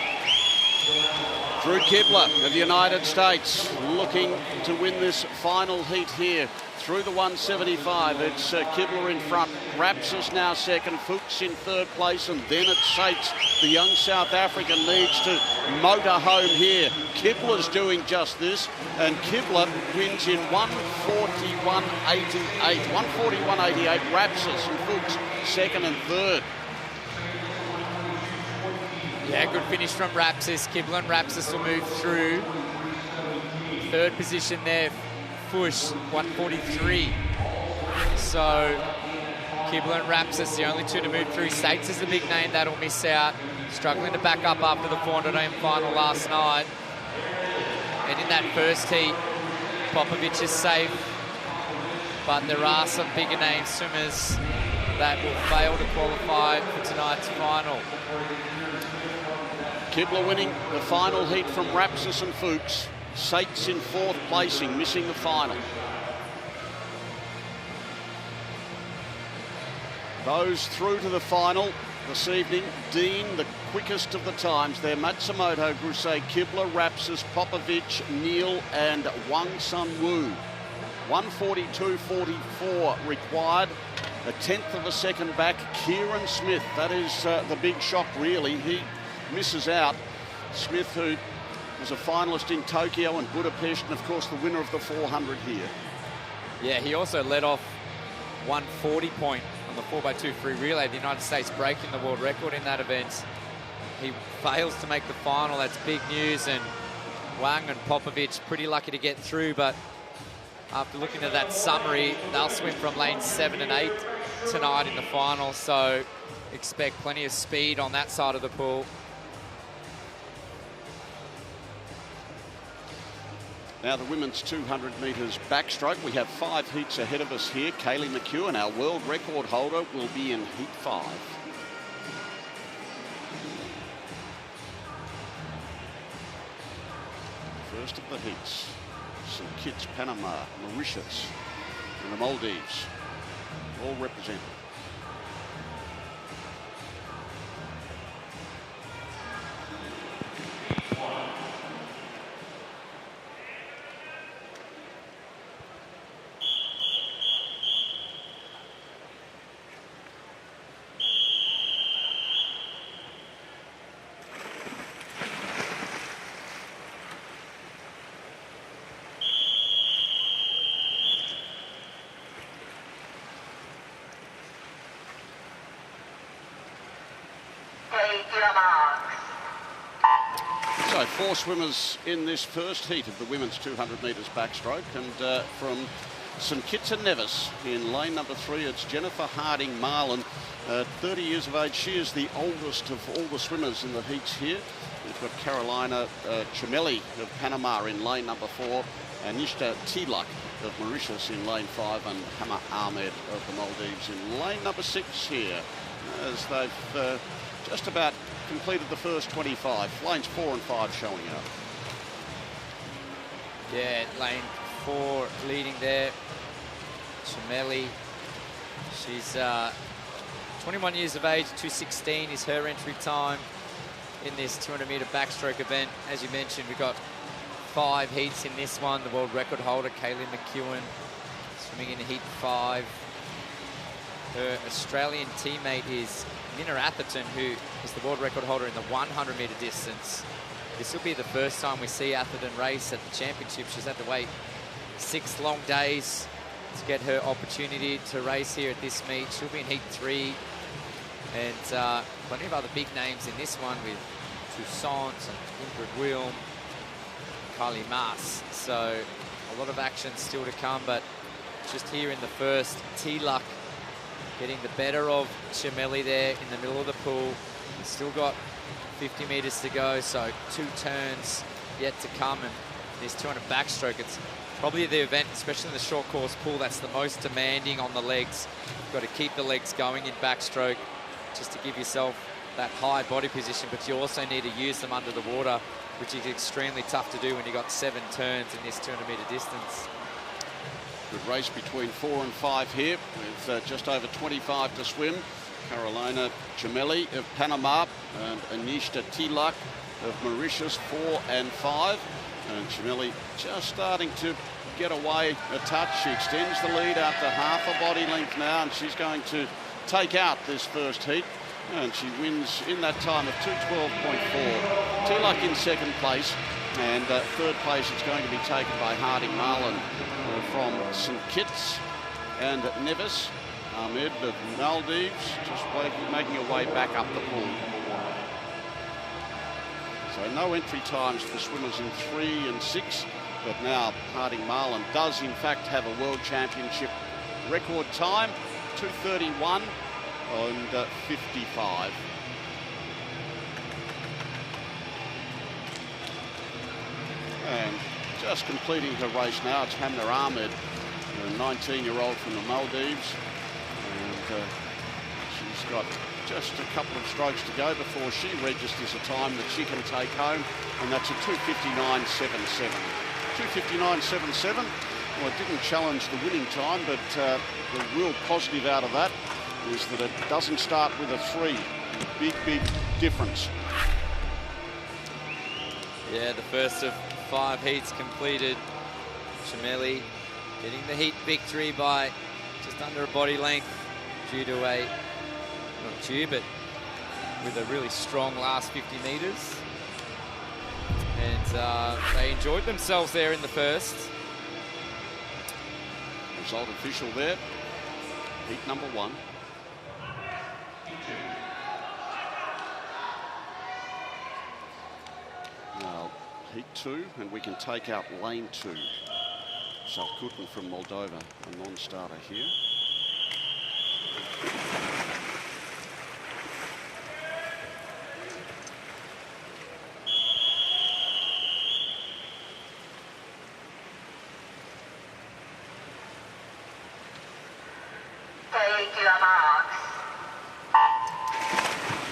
Drew Kibler of the United States looking to win this final heat here through the 175. It's Kibler in front, Rapsas now second, Fuchs in 3rd place, and then it's Sates. The young South African needs to motor home here. Kibler's doing just this, and Kibler wins in 141.88. 141.88, Rapsas and Fuchs 2nd and 3rd. Yeah, good finish from Rapsas. Kibler and Rapsas will move through. 3rd position there, Fuchs, 143. So Kibler and Rapsas, the only 2 to move through. Sates is a big name that'll miss out. Struggling to back up after the 400 AM final last night. And in that first heat, Popovic is safe. But there are some bigger name swimmers that will fail to qualify for tonight's final. Kibler winning the final heat from Rapsas and Fuchs. Sates in 4th placing, missing the final. Those through to the final this evening. Dean, the quickest of the times there. Matsumoto, Grusay, Kibler, Rapsas, Popovic, Neal and Wang Sun Wu. 142.44 required. A 10th of a second back, Kieran Smith. That is the big shock, really. He misses out. Smith, who was a finalist in Tokyo and Budapest, and of course the winner of the 400 here. Yeah, he also led off 140 point on the 4x2 free relay. The United States breaking the world record in that event. He fails to make the final. That's big news, and Wang and Popovic pretty lucky to get through, but after looking at that summary, they'll swim from lane 7 and 8 tonight in the final, so expect plenty of speed on that side of the pool. Now the women's 200 metres backstroke. We have 5 heats ahead of us here. Kaylee McEwen, our world record holder, will be in heat 5. First of the heats. St. Kitts, Panama, Mauritius, and the Maldives, all represented. So 4 swimmers in this first heat of the women's 200 metres backstroke, and from St Kitts and Nevis in lane number 3, it's Jennifer Harding Marlin, 30 years of age. She is the oldest of all the swimmers in the heats here. We've got Carolina Chimelli of Panama in lane number 4, Anishta Tilak of Mauritius in lane 5, and Hama Ahmed of the Maldives in lane number 6 here, as they've just about completed the first 25. Lanes 4 and 5 showing up. Yeah, lane 4 leading there. Chimelli. She's 21 years of age. 2:16 is her entry time in this 200 metre backstroke event. As you mentioned, we've got 5 heats in this one. The world record holder, Kaylee McEwen, swimming in heat 5. Her Australian teammate is Nina Atherton, who is the world record holder in the 100 metre distance. This will be the first time we see Atherton race at the championship. She's had to wait 6 long days to get her opportunity to race here at this meet. She'll be in heat 3, and plenty of other big names in this one with Toussaint and Ingrid Wilm, Kylie Maas. So a lot of action still to come, but just here in the first, Tilak getting the better of Chimelli there in the middle of the pool. Still got 50 metres to go, so 2 turns yet to come. And this 200 backstroke, it's probably the event, especially in the short course pool, that's the most demanding on the legs. You've got to keep the legs going in backstroke just to give yourself that high body position, but you also need to use them under the water, which is extremely tough to do when you've got 7 turns in this 200 metre distance. Good race between 4 and 5 here, with just over 25 to swim. Carolina Chimelli of Panama and Anishta Tilak of Mauritius, 4 and 5. And Chimelli just starting to get away a touch. She extends the lead out to half a body length now, and she's going to take out this first heat. And she wins in that time of 2:12.4. Tilak in second place, and third place is going to be taken by Harding Marlin from St Kitts and Nevis. Ahmed of Maldives just making her way back up the pool. So no entry times for swimmers in 3 and 6, but now Harding Marlin does in fact have a world championship record time, 2:31 and 55. And just completing her race now, it's Hamna Ahmed, a 19-year-old from the Maldives. And she's got just a couple of strokes to go before she registers a time that she can take home, and that's a 2:59.77. 2:59.77. Well, it didn't challenge the winning time, but the real positive out of that is that it doesn't start with a 3. Big, big difference. Yeah, the first of 5 heats completed. Chimelli getting the heat victory by just under a body length due to a, not due, but with a really strong last 50 metres. And they enjoyed themselves there in the first. Result official there. Heat number 1. Now, heat 2, and we can take out lane 2. So Kutin from Moldova, a non-starter here.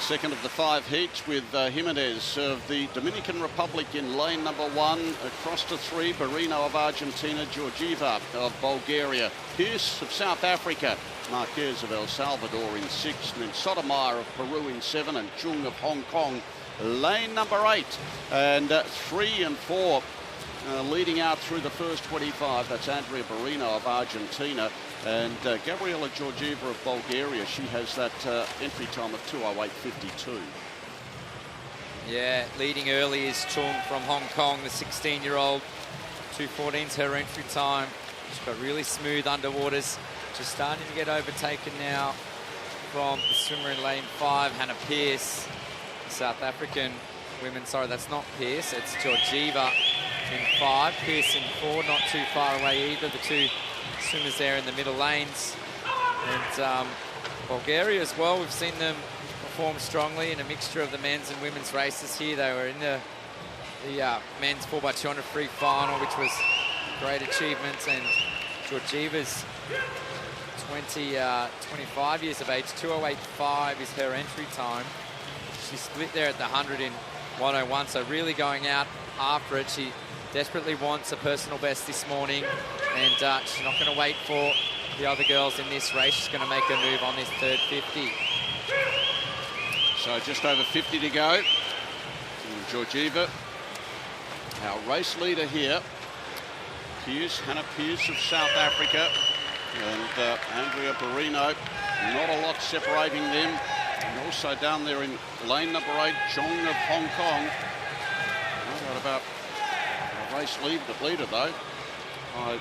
Second of the 5 heats with Jimenez of the Dominican Republic in lane number 1. Across to 3, Barrino of Argentina, Georgieva of Bulgaria, Pierce of South Africa, Marquez of El Salvador in 6, and then Sotomayor of Peru in 7, and Chung of Hong Kong, lane number 8. And 3 and 4 leading out through the first 25. That's Andrea Barrino of Argentina. And Gabriela Georgieva of Bulgaria, she has that entry time of 2:08.52. Yeah, leading early is Chung from Hong Kong, the 16-year-old. 2:14's her entry time. She's got really smooth underwaters. Just starting to get overtaken now from the swimmer in lane 5, Hannah Pierce. South African women, sorry, that's not Pierce, it's Georgieva in 5, Pierce in 4, not too far away either. The two swimmers there in the middle lanes. And Bulgaria as well, we've seen them perform strongly in a mixture of the men's and women's races here. They were in the men's 4x200 free final, which was a great achievement. And Georgieva's 25 years of age, 2:08.5 is her entry time. She split there at the 100 in 1:01, so really going out after it. She desperately wants a personal best this morning, and she's not going to wait for the other girls in this race. She's going to make her move on this third 50. So just over 50 to go. And Georgieva, our race leader here. Pierce, Hannah Pierce of South Africa, and Andrea Barrino. Not a lot separating them. And also down there in lane number 8, Chung of Hong Kong. Not about a race leader though, by a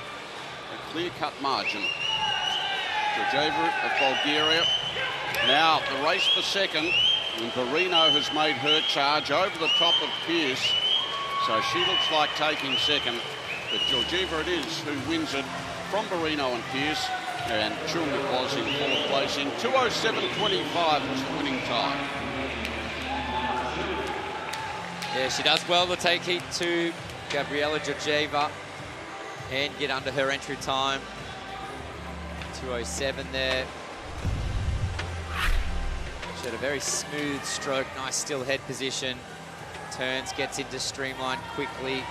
clear-cut margin. Georgieva of Bulgaria. Now the race for second, and Barrino has made her charge over the top of Pierce. So she looks like taking second, but Georgieva it is who wins it from Barrino and Pierce. And Chung was in 4th placing. 2:07.25 was the winning time. Yeah, she does well to take heat 2, Gabriela Georgieva, and get under her entry time. 2:07 there. She had a very smooth stroke, nice still head position. Turns, gets into streamline quickly,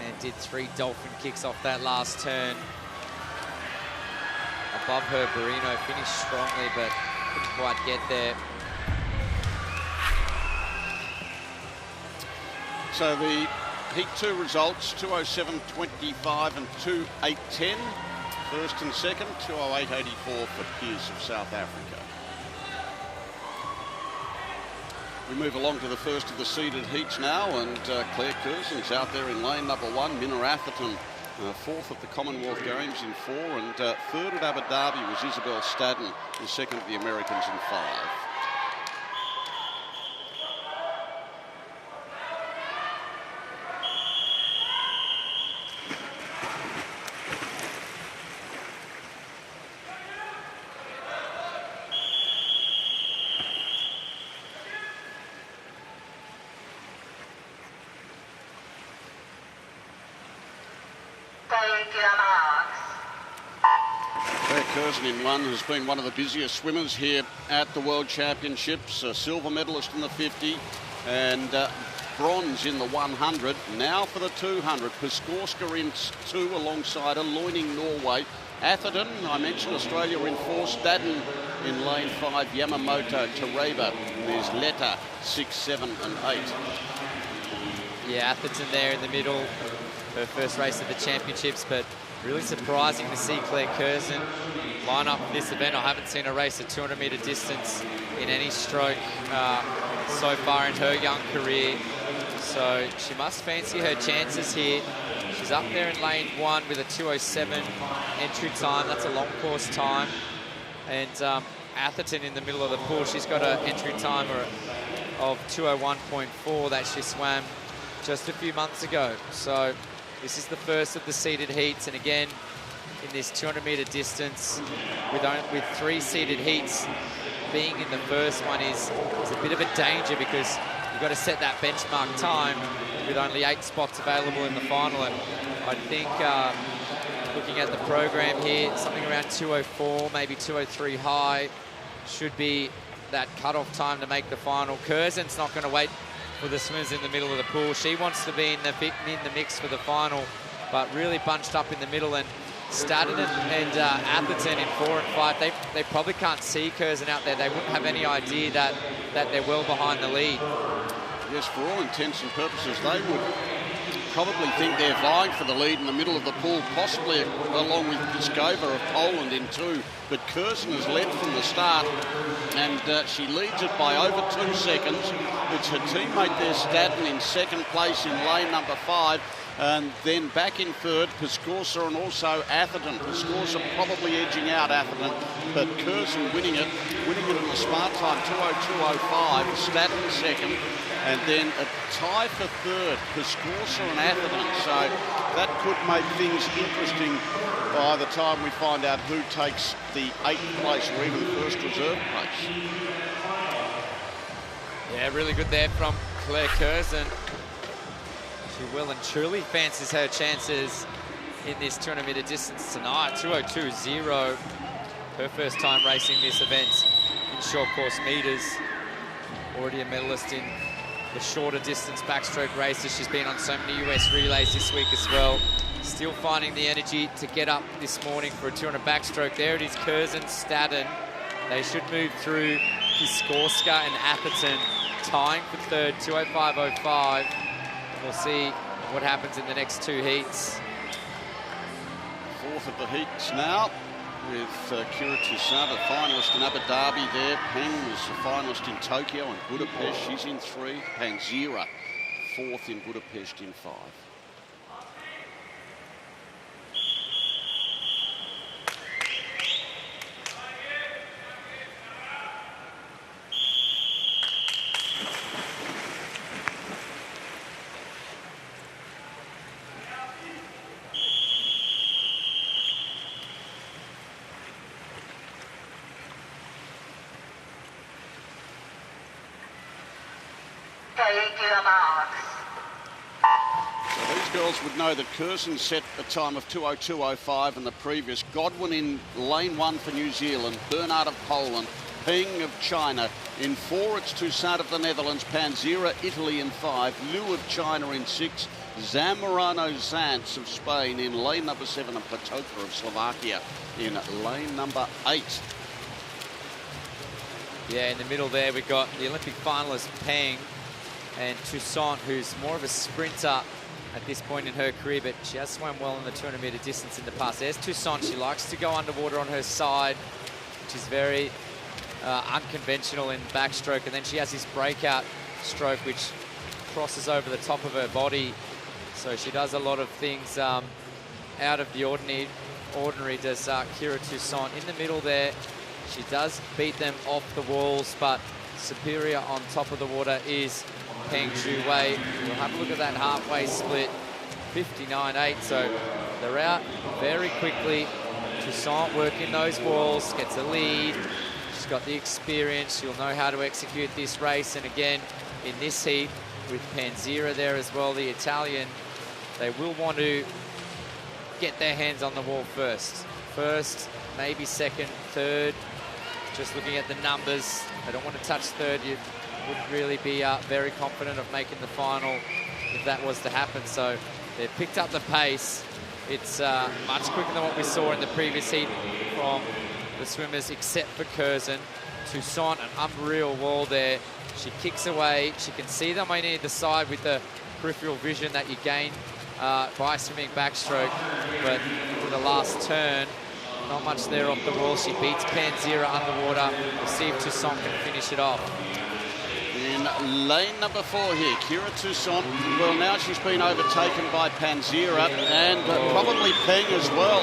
and did 3 dolphin kicks off that last turn. Above her, Barrino finished strongly, but couldn't quite get there. So the Heat 2 results, 2:07.25 and 2:08.10. First and second, 2:08.84 for Pierce of South Africa. We move along to the first of the seeded heats now, and Claire Curzon's out there in lane number 1. Minna Atherton, 4th at the Commonwealth Games in 4, and 3rd at Abu Dhabi was Isabel Staden, and 2nd of the Americans in 5. Claire Curzon in 1 has been one of the busiest swimmers here at the World Championships. A silver medalist in the 50 and bronze in the 100. Now for the 200. Piskorska in 2 alongside her, Loining Norway. Atherton, I mentioned Australia in 4. Staden in lane 5. Yamamoto, Tereba. There's Letta, 6, 7 and 8. Yeah, Atherton there in the middle. Her first race of the championships, but really surprising to see Claire Curzon line up for this event. I haven't seen her race a 200-metre distance in any stroke so far in her young career. So she must fancy her chances here. She's up there in lane 1 with a 2:07 entry time. That's a long course time. And Atherton in the middle of the pool, she's got an entry time of 2:01.4 that she swam just a few months ago. So this is the first of the seeded heats, and again, in this 200-metre distance, with 3 seeded heats, being in the first one is a bit of a danger, because you've got to set that benchmark time with only 8 spots available in the final. And I think looking at the program here, something around 2:04, maybe 2:03 high should be that cut-off time to make the final. Curzon's not going to wait for the swimmers in the middle of the pool. She wants to be in the mix for the final, but really bunched up in the middle. And Staden and Atherton in 4 and 5, they probably can't see Curzon out there. They wouldn't have any idea that they're well behind the lead. Yes, for all intents and purposes, they would probably think they're vying for the lead in the middle of the pool, possibly along with Piskova of Poland in 2. But Curzon has led from the start, and she leads it by over 2 seconds. It's her teammate there, Staden, in 2nd place in lane number 5. And then back in 3rd, Piskorsa and also Atherton. Piskorsa probably edging out Atherton, but Curzon winning it in a smart time, 2:02.05. Staden 2nd, and then a tie for 3rd, Piskorsa and Atherton. So that could make things interesting by the time we find out who takes the 8th place or even 1st reserve place. Yeah, really good there from Claire Curzon. She well and truly fancies her chances in this 200-metre distance tonight. 2:02.0. Her first time racing this event in short course meters. Already a medalist in the shorter distance backstroke races. She's been on so many US relays this week as well. Still finding the energy to get up this morning for a 200 backstroke. There it is, Curzon, Staden. They should move through Piskorska and Atherton, tying for 3rd, 2:05.05. We'll see what happens in the next 2 heats. 4th of the heats now, with Kira Toussaint, a finalist in Abu Dhabi there. Peng was a finalist in Tokyo and Budapest. She's in 3. Panzira, 4th in Budapest in 5. So these girls would know that Curzon set a time of 2:02.05 in the previous. Godwin in lane 1 for New Zealand. Bernard of Poland. Peng of China. In 4, it's Toussaint of the Netherlands. Panzira, Italy in 5. Liu of China in 6. Zamorano Zantz of Spain in lane number 7. And Patoka of Slovakia in lane number 8. Yeah, in the middle there, we've got the Olympic finalist Peng and Toussaint, who's more of a sprinter at this point in her career, but she has swum well in the 200-metre distance in the past. There's Toussaint. She likes to go underwater on her side, which is very unconventional in backstroke. And then she has this breakout stroke, which crosses over the top of her body. So she does a lot of things out of the ordinary, does Kira Toussaint. In the middle there, she does beat them off the walls, but superior on top of the water is Peng Zhuwei. We'll have a look at that halfway split, 59.8. So they're out very quickly. Toussaint working those walls, gets a lead. She's got the experience. She'll know how to execute this race. And again, in this heat, with Panzira there as well, the Italian, they will want to get their hands on the wall first. First, maybe 2nd, 3rd. Just looking at the numbers, they don't want to touch 3rd. You wouldn't really be very confident of making the final if that was to happen. So they've picked up the pace. It's much quicker than what we saw in the previous heat from the swimmers, except for Curzon. Toussaint, an unreal wall there. She kicks away. She can see them on either side with the peripheral vision that you gain by swimming backstroke. But for the last turn, not much there off the wall. She beats Panzira underwater. We'll see if Toussaint can finish it off. In lane number 4 here, Kira Toussaint. Well, now she's been overtaken by Panzira and probably Peng as well.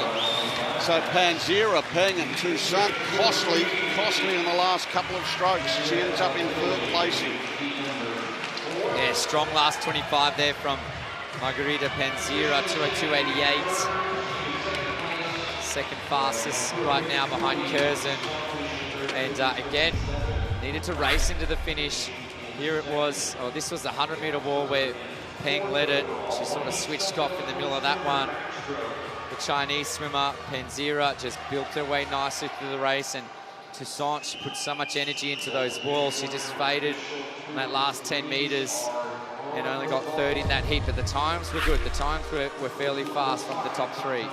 So Panzira, Peng and Toussaint, costly in the last couple of strokes. She ends up in 3rd placing. Yeah, strong last 25 there from Margarita Panzira, 2:02.88. 2nd fastest right now behind Curzon. And again, needed to race into the finish. Here it was, this was the 100-metre wall where Peng led it. She sort of switched off in the middle of that one. The Chinese swimmer, Panzira, just built her way nicely through the race, and Toussaint, she put so much energy into those walls. She just faded in that last 10 metres and only got third in that heat, but the times were good. The times were fairly fast from the top three.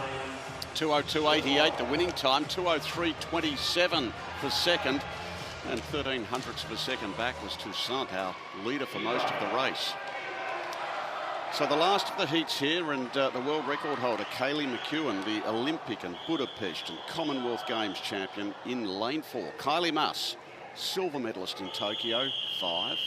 2:02.88, the winning time. 2:03.27 for second. And 1300ths of a second back was Toussaint, our leader for most of the race. So the last of the heats here, and the world record holder, Kaylee McEwen, the Olympic and Budapest and Commonwealth Games champion in lane 4. Kylie Maas, silver medalist in Tokyo, 5.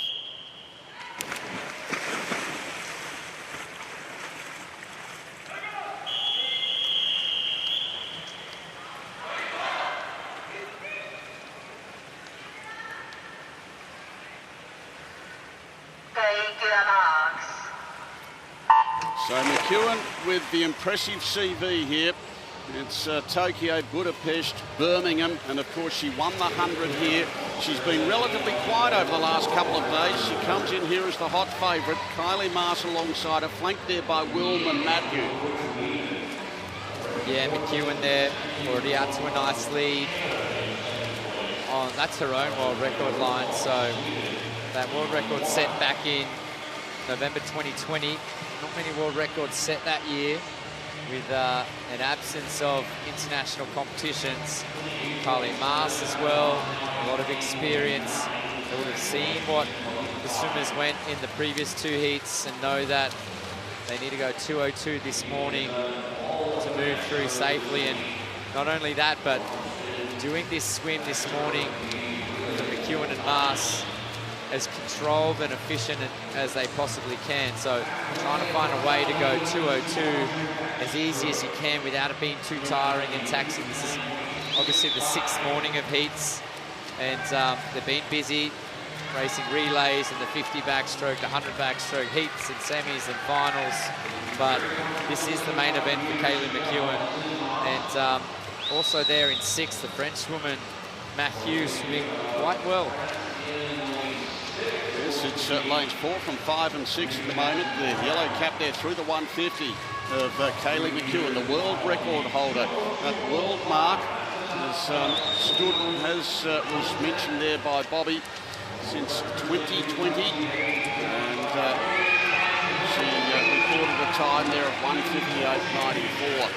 So McEwen with the impressive CV here. It's Tokyo, Budapest, Birmingham, and of course she won the 100 here. She's been relatively quiet over the last couple of days. She comes in here as the hot favourite. Kylie Maas alongside her, flanked there by Wilm and Matthew. Yeah, McEwen there, already out to a nice lead. Oh, that's her own world record line, so that world record set back in November 2020. Not many world records set that year with an absence of international competitions. Kylie Maas as well, a lot of experience. They would have seen what the swimmers went in the previous 2 heats and know that they need to go 2:02 this morning to move through safely. And not only that, but doing this swim this morning for McEwen and Maas as controlled and efficient as they possibly can. So trying to find a way to go 2:02 as easy as you can without it being too tiring and taxing. This is obviously the 6th morning of heats, and they've been busy racing relays and the 50 backstroke, the 100 backstroke heats and semis and finals. But this is the main event for Kaylee McEwen. And also there in 6th, the Frenchwoman Mathieu swimming quite well. Yes, it's lanes 4 from 5 and 6 at the moment. The yellow cap there through the 150 of Kaylee McEwen, the world record holder. That world mark was mentioned there by Bobby since 2020, and she recorded a time there of 1:58.94.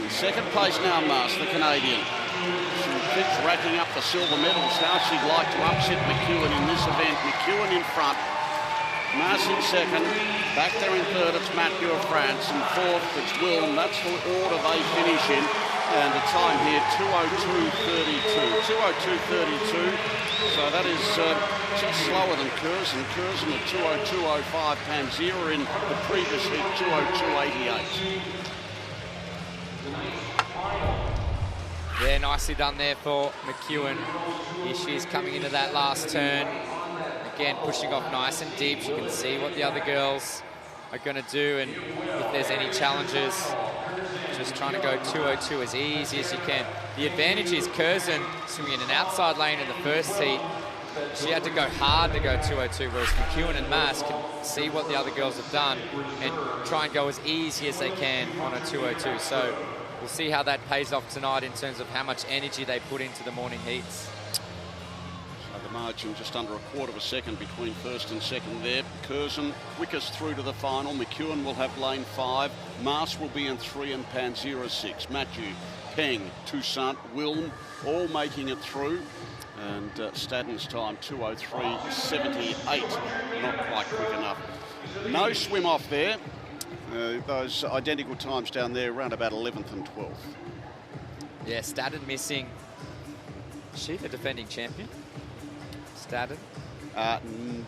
In second place now, Maas, the Canadian. She keeps racking up the silver medals. How she'd like to upset McEwen in this event. McEwen in front, Maas in second. Back there in third, it's Mathieu of France. In fourth, it's Wilm. That's the order they finish in. And the time here, 2:02.32. 2:02.32. So that is just slower than Curzon. Curzon at 2:02.05. Panzera in the previous heat, 2:02.88. Yeah, nicely done there for McEwen. Here she is coming into that last turn. Again, pushing off nice and deep. You can see what the other girls are going to do, and if there's any challenges, just trying to go 2:02 as easy as you can. The advantage is Curzon swimming in an outside lane in the first heat. She had to go hard to go 2:02, whereas McEwen and Maas can see what the other girls have done and try and go as easy as they can on a 2:02. So we'll see how that pays off tonight in terms of how much energy they put into the morning heats. So the margin just under a quarter of a second between first and second there. Curzon quickest through to the final. McEwen will have lane 5. Maas will be in 3 and Panzera 6. Matthew, Peng, Toussaint, Wilm all making it through. And Stadden's time, 2:03.78. Not quite quick enough. No swim off there. Those identical times down there around about 11th and 12th. Yeah, Stadden missing. Is she the defending champion? Stadden?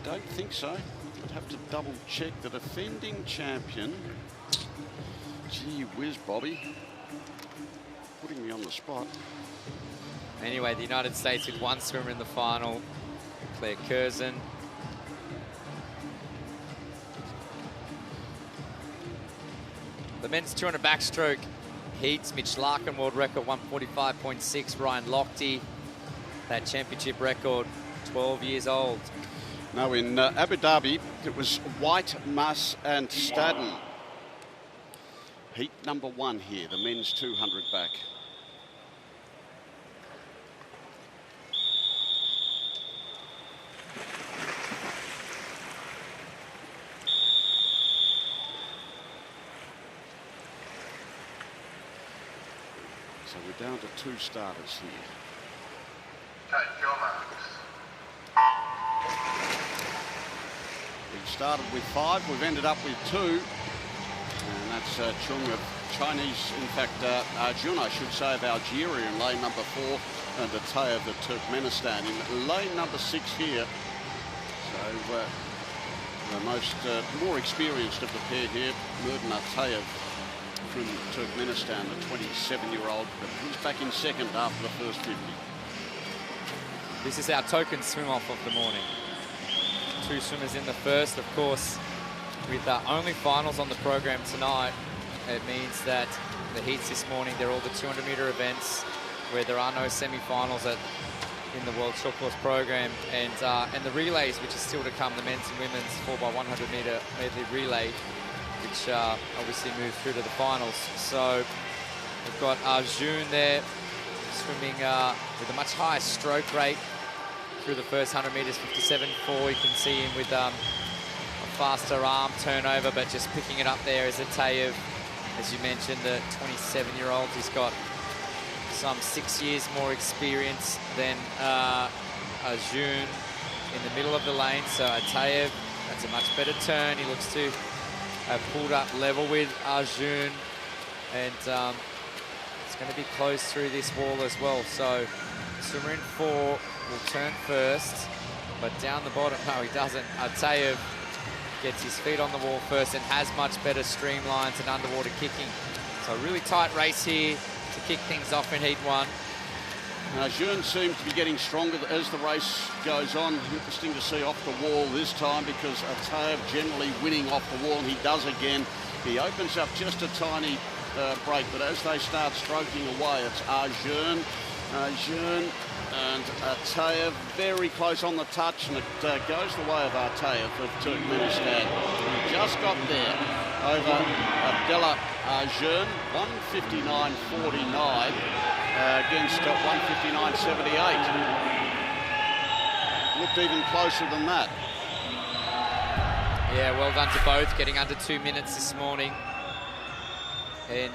Don't think so. I'd have to double check. The defending champion. Gee whiz, Bobby. Putting me on the spot. Anyway, the United States with one swimmer in the final, Claire Curzon. The men's 200 backstroke heats, Mitch Larkin world record 1:45.6. Ryan Lochte, that championship record, 12 years old. No, in Abu Dhabi, it was White, Maas and Stadden. Heat number 1 here, the men's 200 back. Down to 2 starters here. Take your marks. We started with 5, we've ended up with 2. And that's Chung of Chinese, in fact, Arjun, I should say, of Algeria in lane number 4, and Atayev of Turkmenistan in lane number 6 here. So the more experienced of the pair here, Murden Atayev from Turkmenistan, the 27-year-old, but he's back in second after the first 50. This is our token swim-off of the morning. 2 swimmers in the first, of course. With only finals on the program tonight, it means that the heats this morning, they're all the 200-meter events where there are no semi-finals in the World Short Course program, and the relays, which is still to come, the men's and women's 4x100-meter medley relay, which obviously moved through to the finals. So we've got Arjun there swimming with a much higher stroke rate through the first 100 meters, 57.4. You can see him with a faster arm turnover, but just picking it up there is Atayev. As you mentioned, the 27-year-old, he's got some 6 years more experience than Arjun in the middle of the lane. So Atayev, that's a much better turn. He looks to have pulled up level with Arjun, and it's going to be close through this wall as well. So swimmer in 4 will turn first, but down the bottom, no, he doesn't. Atayev gets his feet on the wall first and has much better streamlines and underwater kicking. So a really tight race here to kick things off in heat 1. Arjun seems to be getting stronger as the race goes on. Interesting to see off the wall this time, because Atayev generally winning off the wall, and he does again. He opens up just a tiny break, but as they start stroking away, it's Arjun and Atayev very close on the touch, and it goes the way of Atayev of Turkmenistan. He just got there over Abdullah Arjun, 1:59.49 against 1:59.78. Looked even closer than that. Yeah, well done to both, getting under 2 minutes this morning. And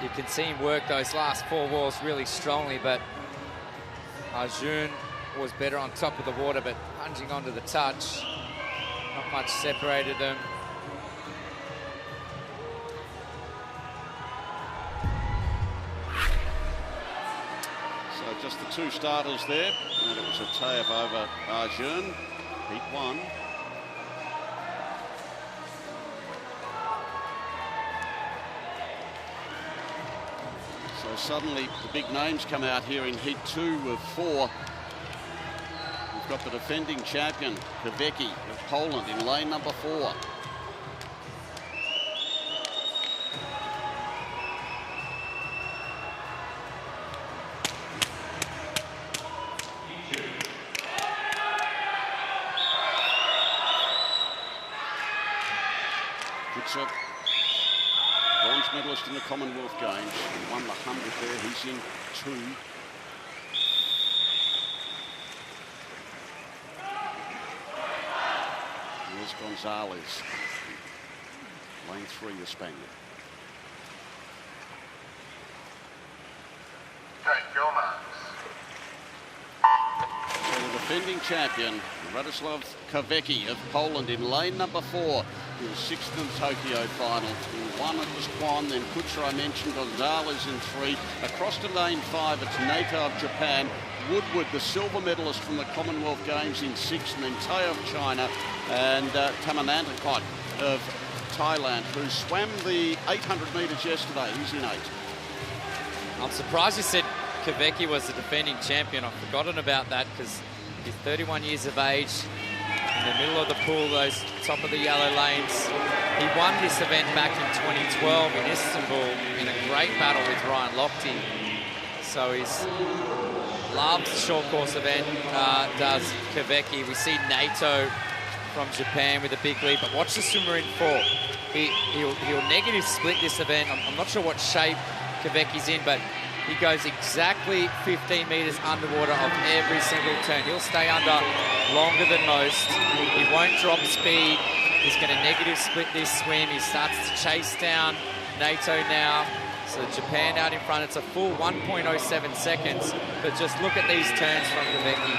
you can see him work those last 4 walls really strongly, but Arjun was better on top of the water, but plunging onto the touch, not much separated them. So just the 2 starters there, and it was Atayev over Arjun, heat 1. So suddenly the big names come out here in heat 2 of 4. We've got the defending champion, Kwiecki of Poland, in lane number 4. Good bronze medalist in the Commonwealth Games. He won the 100 there. He's in 2. Here's Gonzalez. Lane 3, the Spaniard. Take your marks. So the defending champion, Radoslav Kwiecki of Poland, in lane number 4. He was 6th in the Tokyo final. He won at the Swan, then Kutsura, I mentioned, Gonzalez in 3. Across to lane 5, it's Naito of Japan. Woodward, the silver medalist from the Commonwealth Games, in 6th, and then Tay of China, and Tamanantakot of Thailand, who swam the 800 metres yesterday. He's in 8. I'm surprised you said Kwiecki was the defending champion. I've forgotten about that, because he's 31 years of age, in the middle of the pool, those top of the yellow lanes. He won this event back in 2012 in Istanbul in a great battle with Ryan Lochte. So he's loves the short course event, does Kwiecki. We see Naito from Japan with a big lead, but watch the swimmer in 4. He'll negative split this event. I'm not sure what shape Kwiecki's in, but he goes exactly 15 metres underwater of every single turn. He'll stay under longer than most. He won't drop speed. He's going to negative split this swim. He starts to chase down Naito now. So Japan out in front. It's a full 1.07 seconds. But just look at these turns from Kvecki.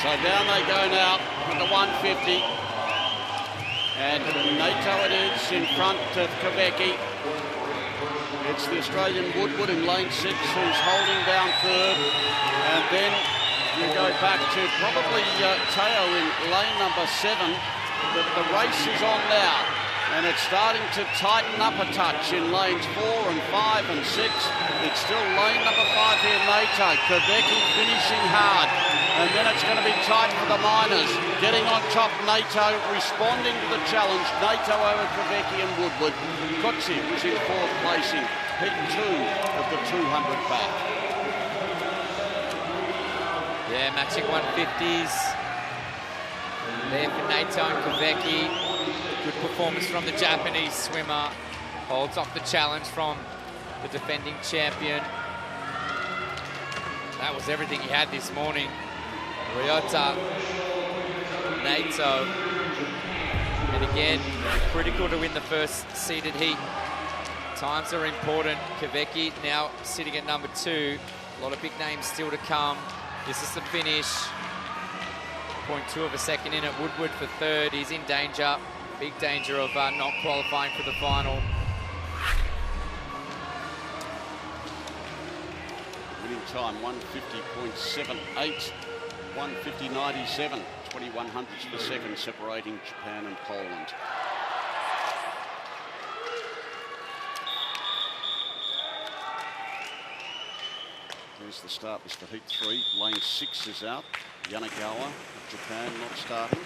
So down they go now in the 150. And Nato it is in front of Kvecki. It's the Australian Woodward in lane 6 who's holding down third. And then you go back to probably Teo in lane number 7. But the race is on now. And it's starting to tighten up a touch in lanes 4 and 5 and 6. It's still lane number 5 here, Nato. Kvecki finishing hard. And then it's going to be tight for the miners. Getting on top, Nato responding to the challenge. Nato over Kvecki and Woodward. Kotzi was in 4th placing. Heat 2 of the 200 back. Yeah, matching 150s. There for Nato and Kvecki. Good performance from the Japanese swimmer. Holds off the challenge from the defending champion. That was everything he had this morning. Ryota, Nato. And again, critical to win the first seeded heat. Times are important. Kvecki now sitting at number 2. A lot of big names still to come. This is the finish. 0.2 of a second in at Woodward for 3rd. He's in danger. Big danger of not qualifying for the final. Winning time 150.78, 150.97, 21 hundredths per second separating Japan and Poland. There's the start list for Heat 3. Lane 6 is out. Yanagawa of Japan not starting.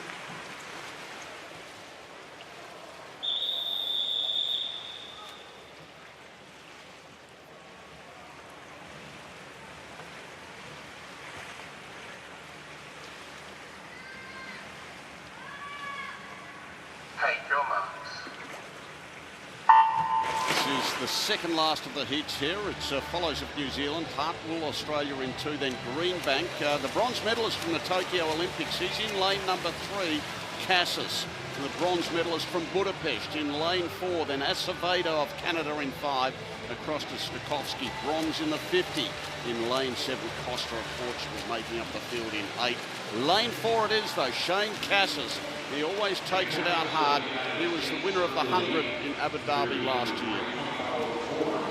The second last of the heats here. It follows of New Zealand, Hartwell, Australia in 2, then Greenbank. The bronze medalist from the Tokyo Olympics, he's in lane number 3, Cassis. And the bronze medalist from Budapest in lane 4, then Acevedo of Canada in 5, across to Stokowski, bronze in the 50. In lane 7, Costa of Portugal making up the field in 8. Lane 4 it is though, Shane Cassis. He always takes it out hard. He was the winner of the 100 in Abu Dhabi last year.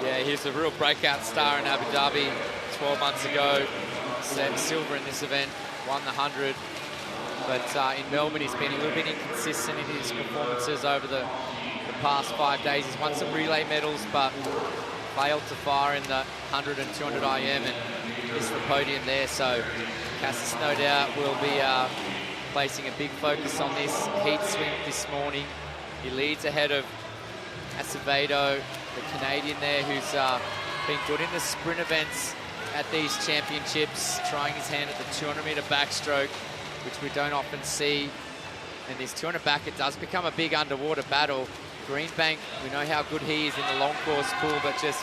Yeah, he's a real breakout star in Abu Dhabi 12 months ago. Set silver in this event, won the 100. But in Melbourne, he's been a little bit inconsistent in his performances over the past 5 days. He's won some relay medals, but failed to fire in the 100 and 200 IM and missed the podium there. So Cassis, no doubt, will be placing a big focus on this heat swim this morning. He leads ahead of Acevedo, the Canadian there, who's been good in the sprint events at these championships, trying his hand at the 200-meter backstroke, which we don't often see. And this 200 back, it does become a big underwater battle. Greenbank, we know how good he is in the long course pool, but just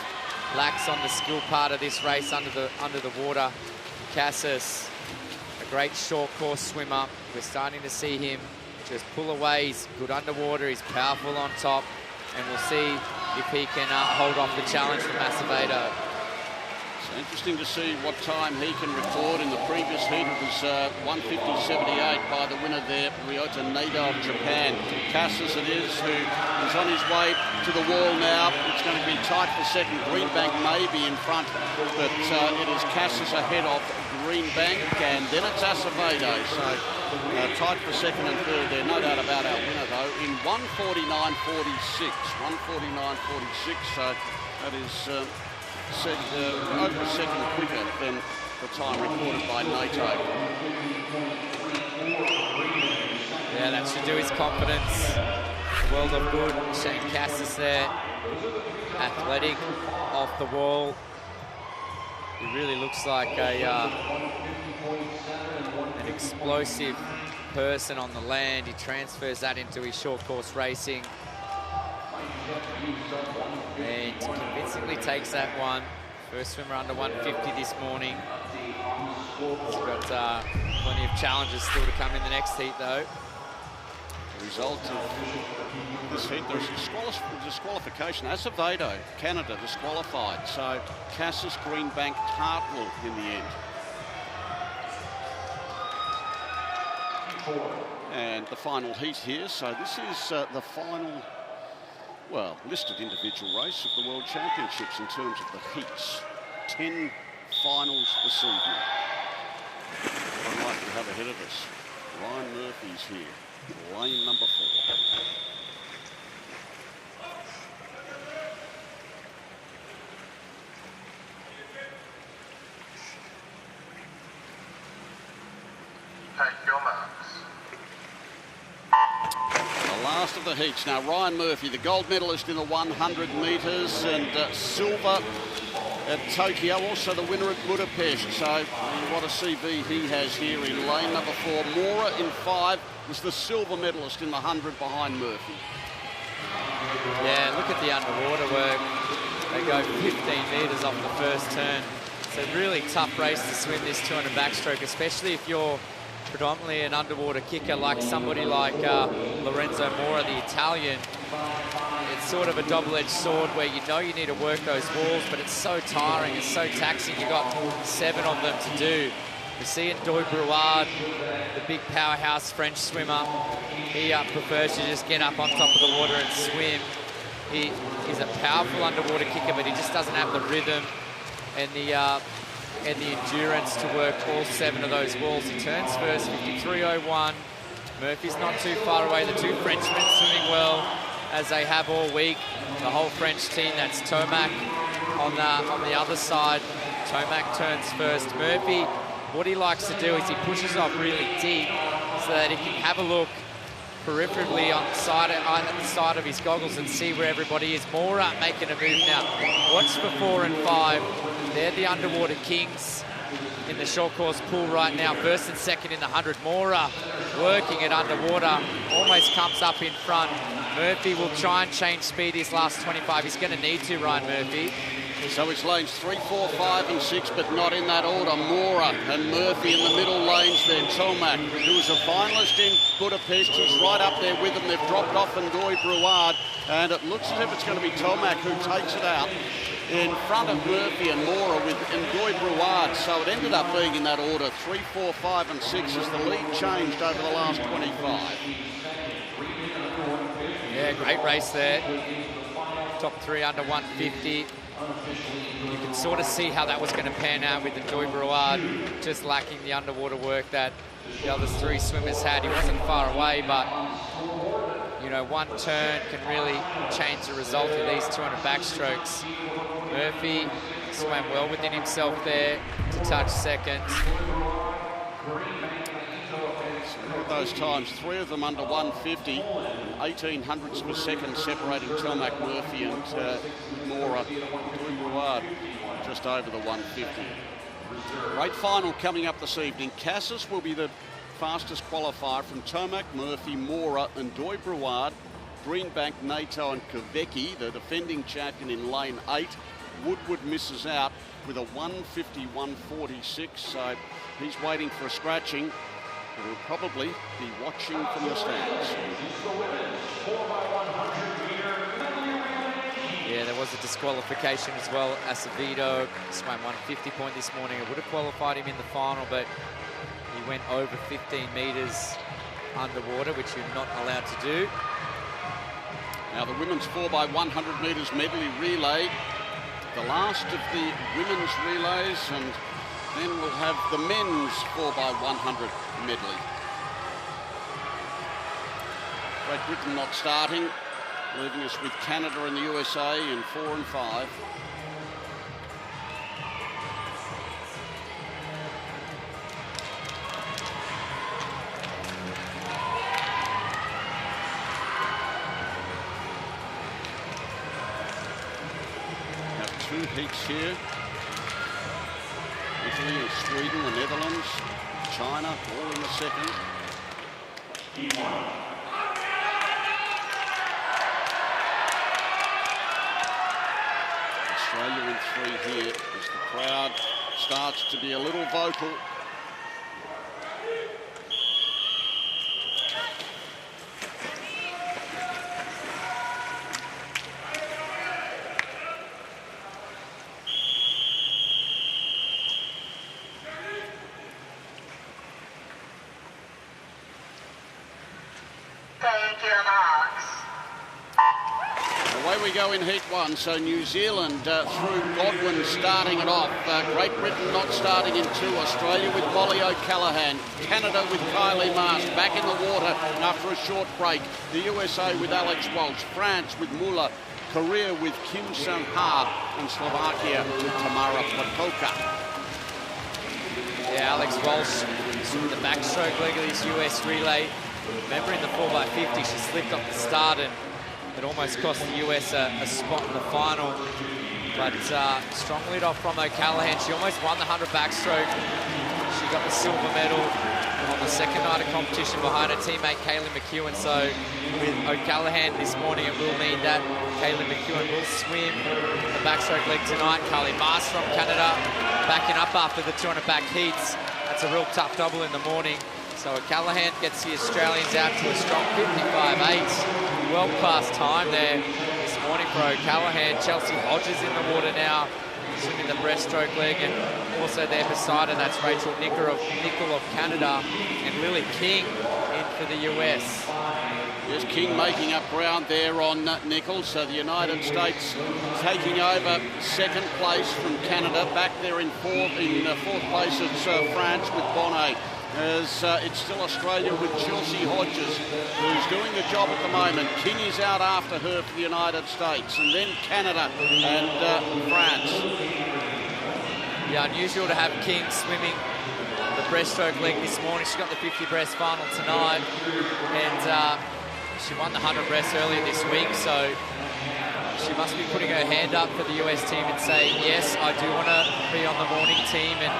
lacks on the skill part of this race under the water. Cassis, a great short course swimmer. We're starting to see him just pull away. He's good underwater, he's powerful on top, and we'll see if he can hold off the challenge from Acevedo. So interesting to see what time he can record. In the previous heat it was 150.78 by the winner there, Ryota Nato of Japan. Cassis it is, who is on his way to the wall now. It's going to be tight for second. Greenbank may be in front, but it is Cassis ahead of Greenbank, and then it's Acevedo. So tight for second and third there. No doubt about our winner though in 149.46. 149.46. So that is over a second quicker than the time recorded by Nato. Yeah, that should do his confidence. World of good. Shane Cassis there, athletic, off the wall. He really looks like an explosive person on the land. He transfers that into his short course racing and convincingly takes that one. First swimmer under 150 this morning. He's got plenty of challenges still to come in the next heat though. result of this heat. There's a disqualification. Acevedo, Canada, disqualified. So Cassis, Greenbank, Hartwell in the end. And the final heat here. So this is the final, well, listed individual race of the World Championships in terms of the heats. 10 finals this evening. What a night we have ahead of us. Ryan Murphy's here, lane number 4. Take your marks. The last of the heats. Now, Ryan Murphy, the gold medalist in the 100 metres and silver at Tokyo, also the winner at Budapest. So what a CV he has here in lane number 4. Mora in 5 was the silver medalist in the 100 behind Murphy. Yeah, look at the underwater work. They go 15 metres off the first turn. It's a really tough race to swim this 200 backstroke, especially if you're predominantly an underwater kicker like somebody like Lorenzo Mora, the Italian. It's sort of a double-edged sword where you know you need to work those walls, but it's so tiring, it's so taxing. You've got 7 of them to do. We see Ndoye Brouard, the big powerhouse French swimmer. He prefers to just get up on top of the water and swim. He's a powerful underwater kicker, but he just doesn't have the rhythm and the endurance to work all 7 of those walls. He turns first, 53.01. Murphy's not too far away. The 2 Frenchmen swimming well, as they have all week. The whole French team, that's Tomac on the other side. Tomac turns first. Murphy, what he likes to do is he pushes off really deep so that he can have a look peripherally on the side of his goggles and see where everybody is. Mora making a move now. Watch for 4 and 5. They're the underwater kings in the short course pool right now. First and second in the 100. Mora working it underwater, almost comes up in front. Murphy will try and change speed his last 25. He's going to need to, Ryan Murphy. So it's lanes 3, 4, 5 and 6, but not in that order. Mora and Murphy in the middle lanes there. Tomac, who was a finalist in Budapest, he's right up there with them. They've dropped off Ndoye Brouard, and it looks as if it's going to be Tomac who takes it out in front of Murphy and Mora with Ndoye Brouard. So it ended up being in that order, 3, 4, 5 and 6 as the lead changed over the last 25. Yeah, great race there. Top 3 under 150. You can sort of see how that was going to pan out with Ndoye Brouard just lacking the underwater work that the other 3 swimmers had. He wasn't far away, but you know, one turn can really change the result of these 200 backstrokes. Murphy swam well within himself there to touch second. Look at those times, 3 of them under 150, 1800ths per second separating Tomac, Murphy and Mora. Ndoye Brouard just over the 150. Great final coming up this evening. Cassis will be the fastest qualifier from Tomac, Murphy, Mora and Ndoye Brouard. Greenbank, Nato and Kvecki, the defending champion in lane 8. Woodward misses out with a 150-146, so he's waiting for a scratching. We'll probably be watching from the stands. Yeah, there was a disqualification as well. Acevedo swam 150 point this morning. It would have qualified him in the final, but he went over 15 metres underwater, which you're not allowed to do. Now the women's 4x100 metres medley relay. The last of the women's relays, and then we'll have the men's 4x100 medley. Great Britain not starting, leaving us with Canada and the USA in 4 and 5. Have 2 heats here. Italy and Sweden, the Netherlands, China, all in the second. Australia in 3 here as the crowd starts to be a little vocal. Away we go in heat one. So New Zealand through Godwin starting it off. Great Britain not starting in two. Australia with Molly O'Callaghan. Canada with Kylie Maas back in the water after a short break. The USA with Alex Walsh. France with Mula. Korea with Kim Sang-ha. And Slovakia with Tamara Potoka. Yeah, Alex Walsh with the backstroke leg of this US relay. Remember in the 4x50, she slipped off the start and it almost cost the US a spot in the final. But strong lead off from O'Callaghan. She almost won the 100 backstroke. She got the silver medal on the second night of competition behind her teammate Kaylee McEwen. So with O'Callaghan this morning, it will mean that Kaylee McEwen will swim the backstroke leg tonight. Kylie Maas from Canada backing up after the 200 back heats. That's a real tough double in the morning. So O'Callaghan gets the Australians out to a strong 55.8. World-class time there this morning for O'Callaghan. Chelsea Hodges in the water now, swimming the breaststroke leg, and also there beside her, that's Rachel Nicol of Canada, and Lily King in for the US. There's King making up ground there on Nicol. So the United States taking over second place from Canada. Back there in fourth place, it's France with Bonnet. As it's still Australia with Chelsea Hodges, who's doing the job at the moment. King is out after her for the United States, and then Canada and France. Yeah, unusual to have King swimming the breaststroke leg this morning. She got the 50 breast final tonight, and she won the 100 breast earlier this week, so she must be putting her hand up for the US team and saying, yes, I do want to be on the morning team and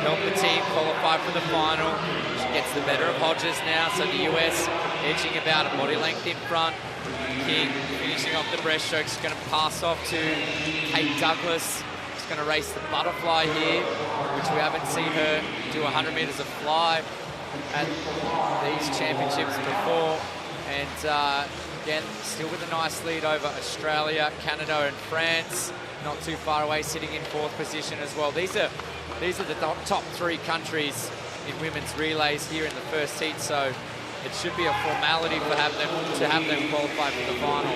help the team qualify for the final. She gets the better of Hodges now, so the US edging about a body length in front. King finishing off the breaststroke. She's going to pass off to Kate Douglas. She's going to race the butterfly here, which we haven't seen her do 100 metres of fly at these championships before. And again, still with a nice lead over Australia, Canada and France. Not too far away, sitting in fourth position as well. These are the top three countries in women's relays here in the first heat, so it should be a formality for to have them qualify for the final.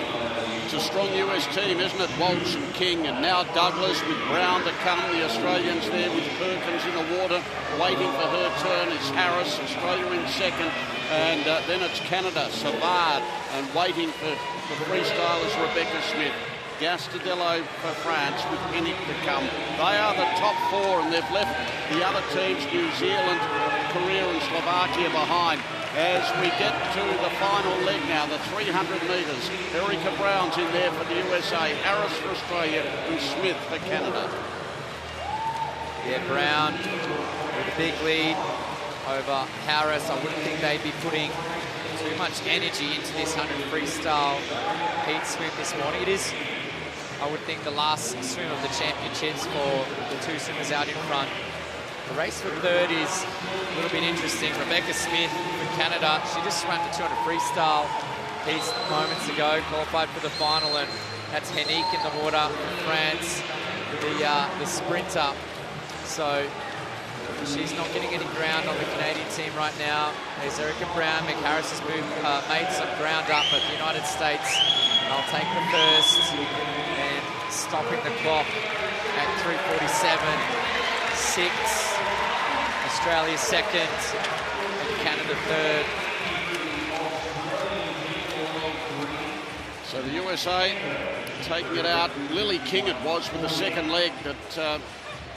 It's a strong US team, isn't it? Walsh and King, and now Douglas with Brown to come. The Australians there with Perkins in the water, waiting for her turn. It's Harris, Australia in second. And then it's Canada, Savard, and waiting for the freestylers Rebecca Smith. Gastadello for France with Pinnock to come. They are the top four, and they've left the other teams, New Zealand, Korea and Slovakia, behind. As we get to the final leg now, the 300 metres. Erica Brown's in there for the USA, Harris for Australia, and Smith for Canada. Yeah, Brown with a big lead over Harris. I wouldn't think they'd be putting too much energy into this 100 freestyle heat swim this morning. It is, I would think, the last swim of the championships for the two swimmers out in front. The race for third is a little bit interesting. Rebecca Smith from Canada, she just swam the 200 freestyle heats moments ago, qualified for the final, and that's Hennique in the water for France, the sprinter. So she's not getting any ground on the Canadian team right now. There's Erica Brown. Mick Harris has made some ground up, but the United States, they'll take the first and stopping the clock at 3:47. 6. Australia second and Canada third. So the USA taking it out. Lily King it was with the second leg that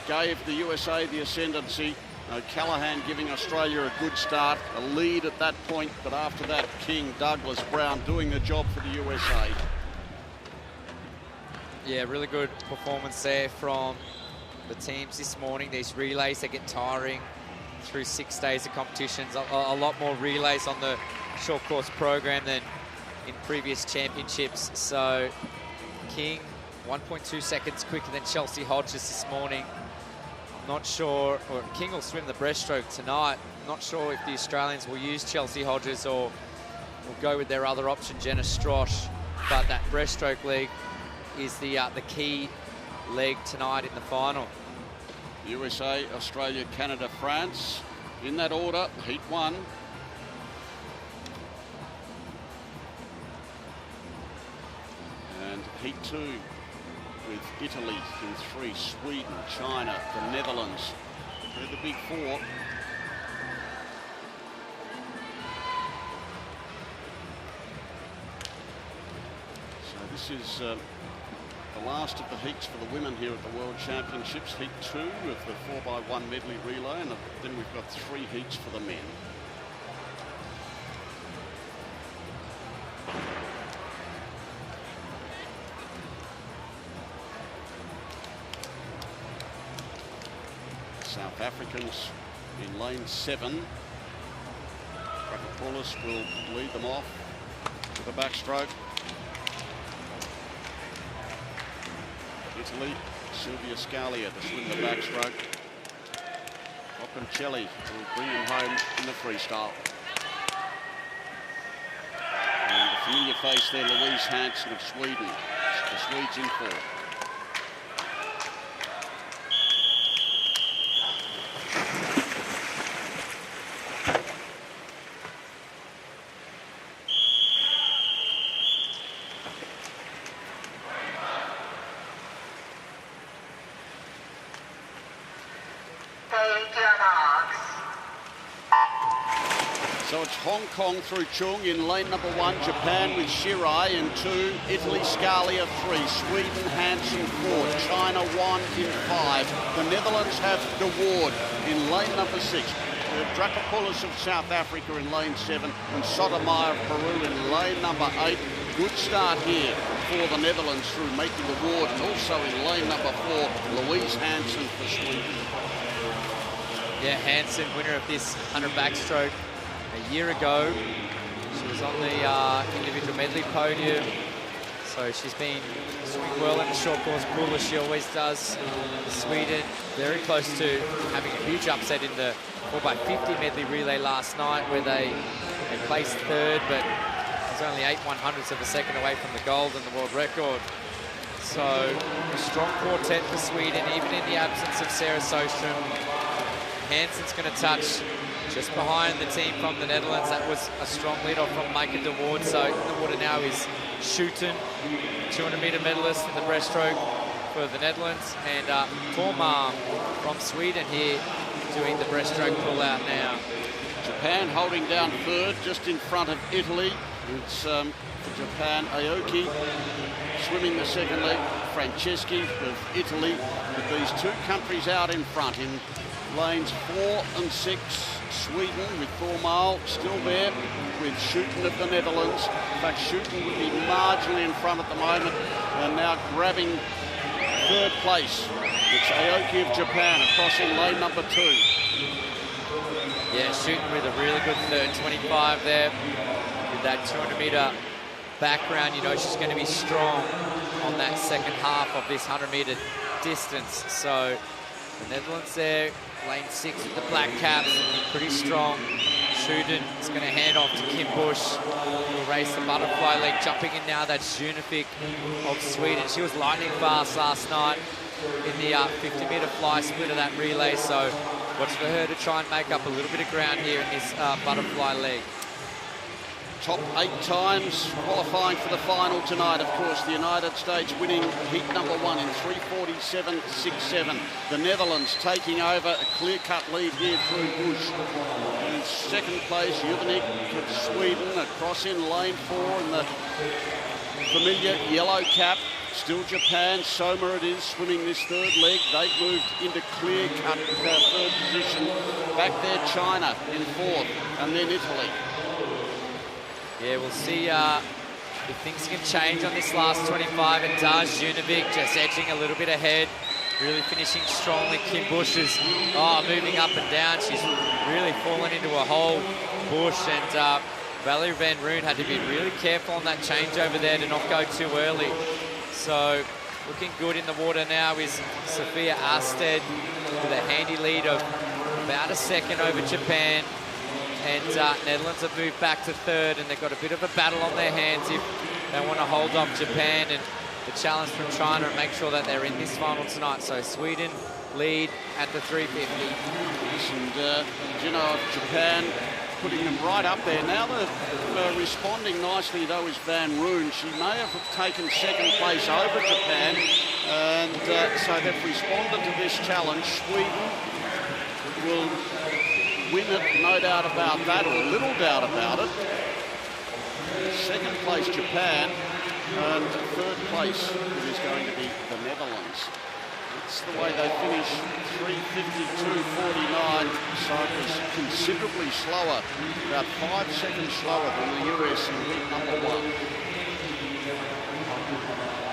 gave the USA the ascendancy. O'Callaghan giving Australia a good start, a lead at that point, but after that, King, Douglas, Brown doing the job for the USA. Yeah, really good performance there from the teams this morning. These relays, they get tiring through 6 days of competitions. A lot more relays on the short course program than in previous championships. So King, 1.2 seconds quicker than Chelsea Hodges this morning. Not sure, or King will swim the breaststroke tonight. Not sure if the Australians will use Chelsea Hodges or will go with their other option, Jenna Strosh. But that breaststroke leg is the key leg tonight in the final. USA, Australia, Canada, France. In that order, heat one. And Heat 2 with Italy in 3, Sweden, China, the Netherlands. They're the big four. So this is the last of the heats for the women here at the World Championships. Heat 2 of the 4x1 medley relay, and then we've got 3 heats for the men. South Africans in lane 7. Rapopoulos will lead them off to the backstroke. Italy, Silvia Scalia to swim the backstroke. Occoncelli will bring him home in the freestyle. And the familiar face there, Louise Hansen of Sweden. The Swedes in 4. So it's Hong Kong through Chung in lane number 1, Japan with Shirai in 2, Italy Scalia 3, Sweden Hansen 4, China 1 in 5. The Netherlands have De Waard in lane number 6. Dracopoulos of South Africa in lane 7 and Sotomayor of Peru in lane number 8. Good start here for the Netherlands through making De Waard, and also in lane number 4, Louise Hansen for Sweden. Yeah, Hansen, winner of this 100 backstroke a year ago. She was on the individual medley podium, so she's been swimming well in the short course pool as she always does. Sweden very close to having a huge upset in the 4x50 medley relay last night, where they placed 3rd, but it was only 8/100ths of a second away from the gold and the world record. So a strong quartet for Sweden, even in the absence of Sarah Sjöström. Hansen's going to touch just behind the team from the Netherlands. That was a strong lead off from Micah De Waard. So in the water now is Schouten, 200-meter medalist in the breaststroke for the Netherlands, and Torma from Sweden here doing the breaststroke pull-out now. Japan holding down 3rd, just in front of Italy. It's for Japan, Aoki swimming the 2nd leg, Franceschi of Italy, with these 2 countries out in front in lanes 4 and 6. Sweden with Thormal still there with Schouten of the Netherlands. In fact, Schouten would be marginally in front at the moment, and now grabbing 3rd place. It's Aoki of Japan across in lane number 2. Yeah, Schouten with a really good 3rd, 25 there. With that 200-meter background, you know she's going to be strong on that second half of this 100-meter distance. So the Netherlands there, lane 6 with the black caps, pretty strong. Schouten is going to hand off to Kim Busch, who will race the butterfly leg. Jumping in now, that's Junevik of Sweden. She was lightning fast last night in the 50-meter fly split of that relay, so watch for her to try and make up a little bit of ground here in this butterfly leg. Top 8 times qualifying for the final tonight. Of course, the United States winning heat number 1 in 3:47.67. The Netherlands taking over a clear-cut lead here through Busch. In 2nd place, Juvenik of Sweden across in lane 4 in the familiar yellow cap. Still Japan, Soma it is, swimming this 3rd leg. They've moved into clear-cut 3rd position. Back there, China in 4th, and then Italy. Yeah, we'll see if things can change on this last 25. It does. Junevik just edging a little bit ahead, really finishing strongly. Kim Busch is moving up and down. She's really fallen into a hole, Busch, and Valerie Van Roon had to be really careful on that changeover there to not go too early. So looking good in the water now is Sophia Arsted with a handy lead of about a second over Japan. And Netherlands have moved back to 3rd, and they've got a bit of a battle on their hands if they want to hold off Japan and the challenge from China and make sure that they're in this final tonight. So Sweden lead at the 350. And, you know, Japan putting them right up there. Now they're responding nicely, though, is Van Roon. She may have taken second place over Japan, and so they've responded to this challenge. Sweden will win it, no doubt about that, or little doubt about it. Second place, Japan, and third place, it is going to be the Netherlands. That's the way they finished, 3:52.49, so it was considerably slower, about 5 seconds slower than the US in heat number 1.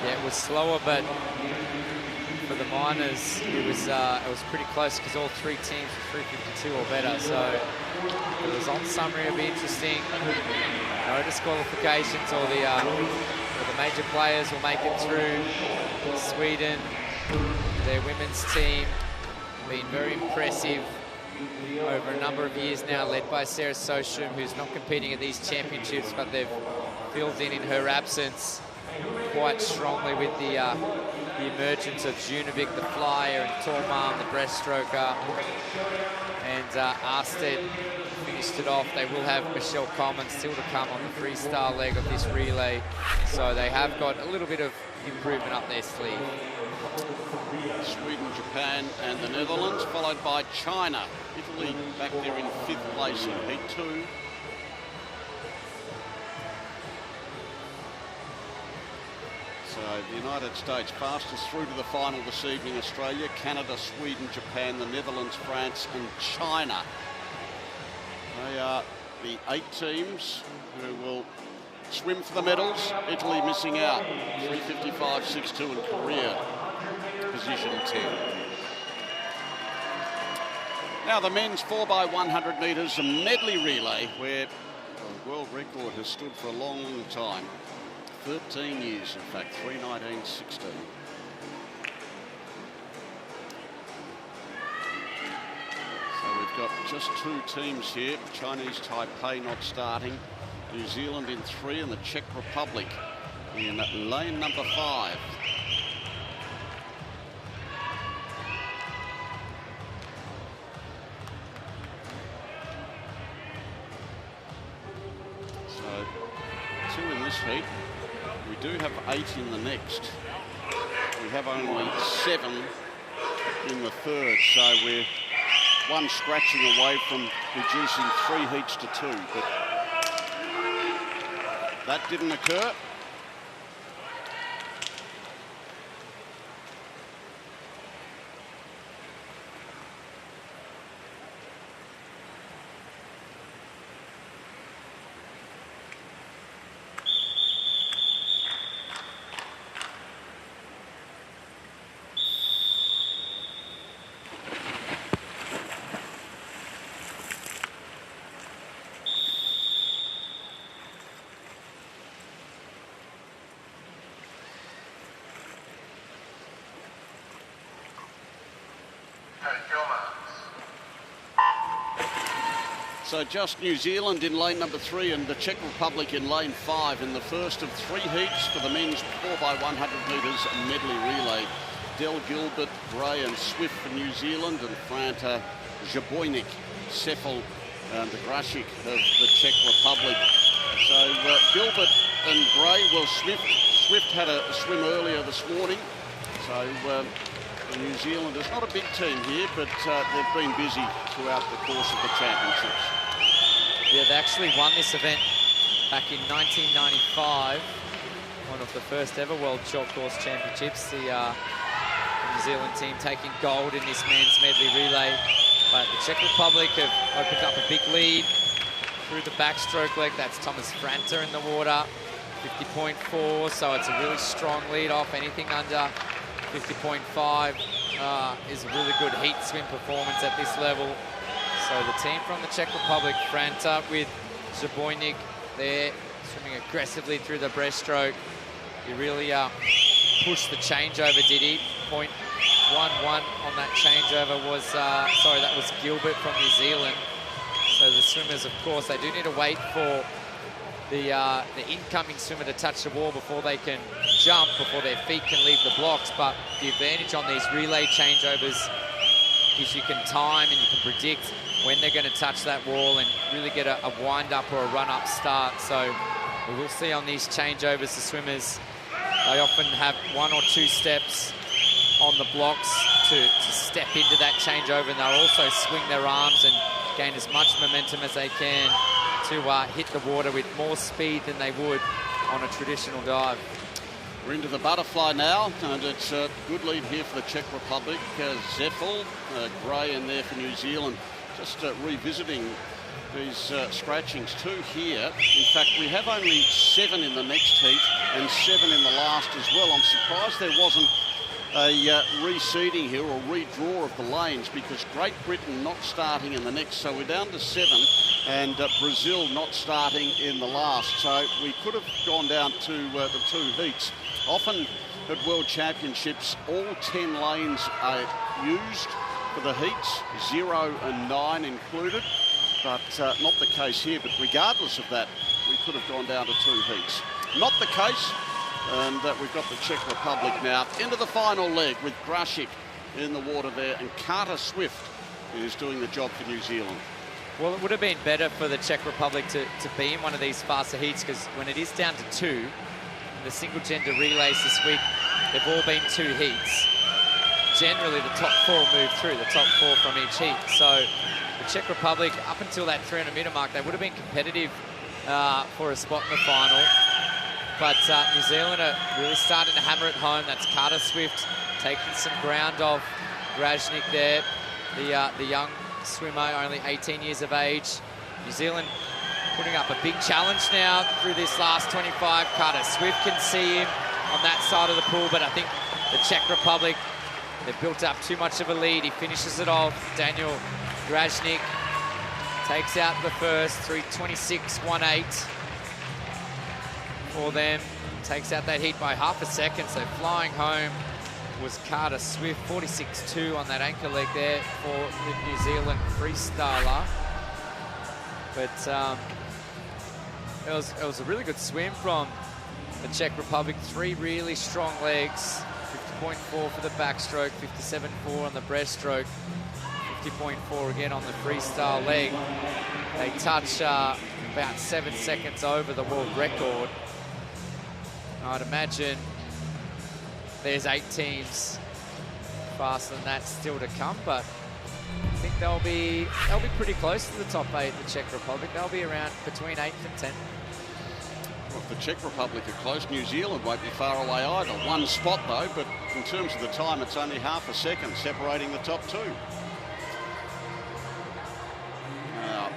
Yeah, it was slower, but for the minors, it was pretty close because all three teams were 3:52 or better. So the result summary will be interesting. No disqualifications, or the major players will make it through. Sweden, their women's team, been very impressive over a number of years now, led by Sarah Sostrom, who's not competing at these championships, but they've filled in her absence quite strongly with the emergence of Junovic, the flyer, and Torman, the breaststroker, and Arsted finished it off. They will have Michelle Coleman still to come on the freestyle leg of this relay, so they have got a little bit of improvement up their sleeve. Sweden, Japan, and the Netherlands, followed by China. Italy back there in 5th place in heat 2. So the United States fastest through to the final this evening. Australia, Canada, Sweden, Japan, the Netherlands, France, and China. They are the 8 teams who will swim for the medals. Italy missing out, 3:55.62, and Korea position 10. Now the men's 4x100 metres, a medley relay, where the world record has stood for a long, long time. 13 years, in fact, 3:19.16. So we've got just 2 teams here. Chinese Taipei not starting. New Zealand in 3, and the Czech Republic in lane number 5. So 2 in this heat. We do have 8 in the next. We have only 7 in the third, so we're 1 scratching away from reducing 3 heats to 2, but that didn't occur. So just New Zealand in lane number 3 and the Czech Republic in lane 5 in the first of 3 heats for the men's 4x100 metres medley relay. Del Gilbert, Gray and Swift for New Zealand, and Franta, Zabojnik, Seffel and Grashik of the Czech Republic. So Gilbert and Gray, well, Swift had a swim earlier this morning. So New Zealand is not a big team here, but they've been busy throughout the course of the championships. Yeah, they actually won this event back in 1995, one of the first ever World Short Course Championships. The New Zealand team taking gold in this men's medley relay. But the Czech Republic have opened up a big lead through the backstroke leg. That's Thomas Franta in the water, 50.4, so it's a really strong lead off. Anything under 50.5 is a really good heat swim performance at this level. So the team from the Czech Republic, Franta with Zabojnik there, swimming aggressively through the breaststroke. He really pushed the changeover, did he? 0.11 on that changeover was, sorry, that was Gilbert from New Zealand. So the swimmers, of course, they do need to wait for the incoming swimmer to touch the wall before they can jump, before their feet can leave the blocks. But the advantage on these relay changeovers is you can time and you can predict when they're going to touch that wall and really get a wind-up or a run-up start. So we will see on these changeovers, the swimmers, they often have 1 or 2 steps on the blocks to step into that changeover, and they'll also swing their arms and gain as much momentum as they can to hit the water with more speed than they would on a traditional dive. We're into the butterfly now, and it's a good lead here for the Czech Republic. Zeffel, Gray in there for New Zealand. Just revisiting these scratchings, 2 here. In fact, we have only 7 in the next heat and 7 in the last as well. I'm surprised there wasn't a reseeding here or redraw of the lanes, because Great Britain not starting in the next, so we're down to 7, and Brazil not starting in the last. So we could have gone down to the 2 heats. Often at World Championships, all 10 lanes are used for the heats, 0 and 9 included, but not the case here. But regardless of that, we could have gone down to 2 heats. Not the case. And we've got the Czech Republic now into the final leg with Grashik in the water there, and Carter Swift is doing the job for New Zealand. Well, it would have been better for the Czech Republic to be in one of these faster heats, because when it is down to 2, in the single-gender relays this week, they've all been 2 heats. Generally, the top 4 move through, the top 4 from each heat. So the Czech Republic, up until that 300-metre mark, they would have been competitive for a spot in the final. But New Zealand are really starting to hammer it home. That's Carter Swift taking some ground off Grashik there, the young swimmer, only 18 years of age. New Zealand putting up a big challenge now through this last 25. Carter Swift can see him on that side of the pool, but I think the Czech Republic, they've built up too much of a lead. He finishes it off. Daniel Grashik takes out the first, 3:26.18. For them, takes out that heat by half a second, so flying home was Carter Swift, 46.2 on that anchor leg there for the New Zealand freestyler. But it was a really good swim from the Czech Republic. 3 really strong legs, 50.4 for the backstroke, 57.4 on the breaststroke, 50.4 again on the freestyle leg. They touch about 7 seconds over the world record. I'd imagine there's 8 teams faster than that still to come, but I think they'll be pretty close to the top 8, the Czech Republic. They'll be around between 8th and 10th. Well, if the Czech Republic are close, New Zealand won't be far away either. 1 spot though, but in terms of the time, it's only half a second separating the top 2. Now,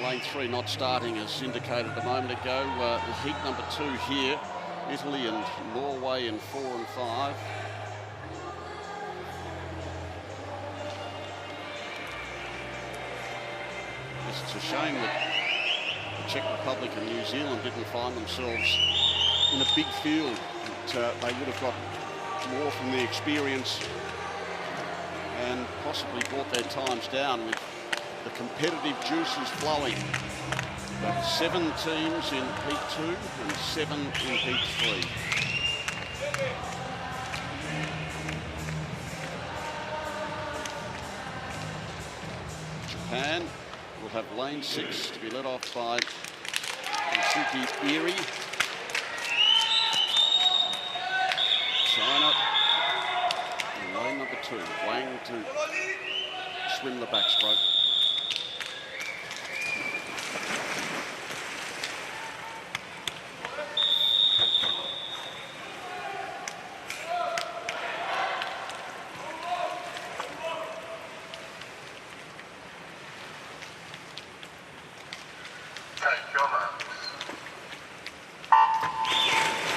lane 3 not starting as indicated a moment ago. Heat number 2 here. Italy and Norway in 4 and 5. It's a shame that the Czech Republic and New Zealand didn't find themselves in a big field. That they would have got more from the experience and possibly brought their times down with the competitive juices flowing. 7 teams in Heat 2 and 7 in Heat 3. Japan will have lane 6 to be led off by Suki Iri. China in lane number 2. Wang to swim the backstroke.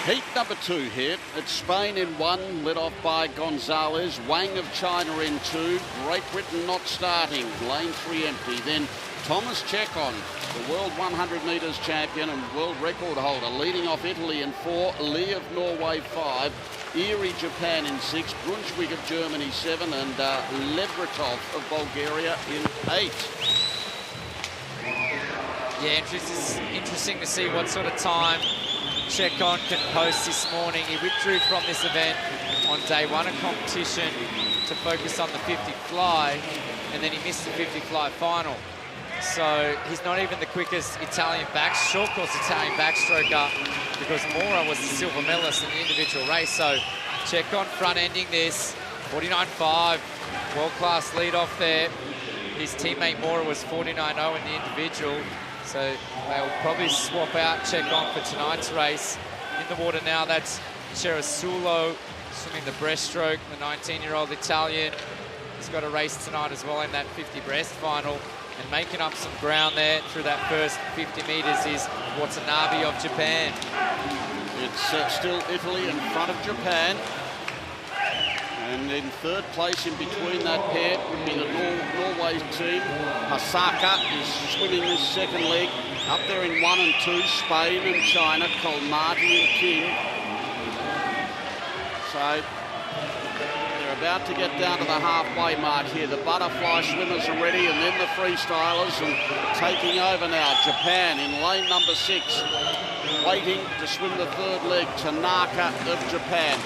Heat number 2 here. It's Spain in 1, led off by Gonzalez. Wang of China in 2. Great Britain not starting. Lane 3 empty. Then Thomas Chekon, the world 100 metres champion and world record holder, leading off Italy in 4. Lee of Norway 5. Iri Japan in 6. Brunswick of Germany 7. And Lebretov of Bulgaria in 8. Yeah, interesting to see what sort of time Chekon can post this morning. He withdrew from this event on day 1 of competition to focus on the 50 fly. and then he missed the 50 fly final. So he's not even the quickest Italian short course Italian backstroker, because Mora was the silver medalist in the individual race. So Chekon front-ending this, 49.5, world-class lead off there. His teammate Mora was 49.0 in the individual. So they'll probably swap out Chekon for tonight's race. In the water now, that's Cerasulo swimming the breaststroke, the 19-year-old Italian. He's got a race tonight as well in that 50 breast final. And making up some ground there through that first 50 metres is Watanabe of Japan. It's still Italy in front of Japan. And in third place in between that pair would be the Norway team. Hasaka is swimming this second leg. Up there in 1 and 2, Spain and China, Colmarti and King. So they're about to get down to the halfway mark here. The butterfly swimmers are ready, and then the freestylers, and taking over now. Japan in lane number 6, waiting to swim the third leg. Tanaka of Japan.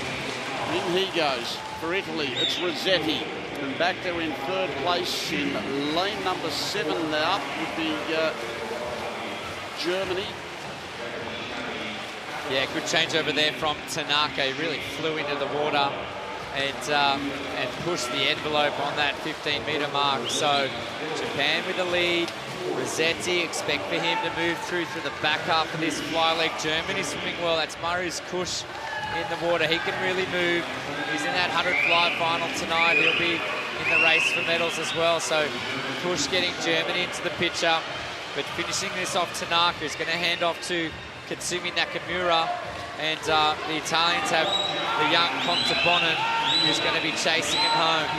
In he goes. For Italy, it's Rossetti. And back there in third place in lane number 7 now would be Germany. Yeah, good change over there from Tanaka. He really flew into the water and pushed the envelope on that 15-metre mark. So Japan with the lead. Rossetti, expect for him to move through the back half of this fly leg. Germany swimming well. That's Marius Kusch in the water. He can really move. He's in that 100 fly final tonight. He'll be in the race for medals as well. So Kusch getting Germany into the picture. But finishing this off, Tanaka is going to hand off to Katsumi Nakamura. And the Italians have the young Contabonin, who's going to be chasing him home.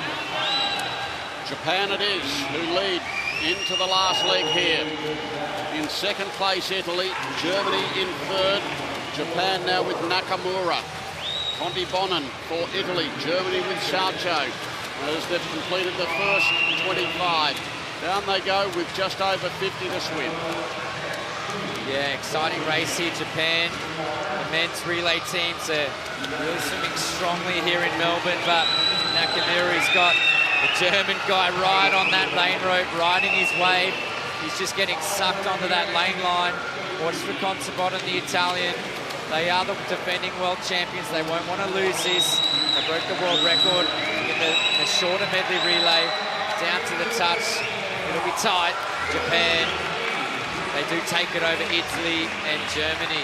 Japan it is, who lead into the last leg here. In second place, Italy. Germany in third. Japan now with Nakamura. Contabonin for Italy. Germany with Saucho as they've completed the first 25. Down they go with just over 50 to swim. Yeah, exciting race here, Japan. The men's relay teams are really swimming strongly here in Melbourne, but Nakamura's got the German guy right on that lane rope, riding his wave. He's just getting sucked onto that lane line. Watch for Contabonin, the Italian. They are the defending world champions. They won't want to lose this. They broke the world record in the shorter medley relay. Down to the touch. It'll be tight. Japan, they do take it over Italy and Germany.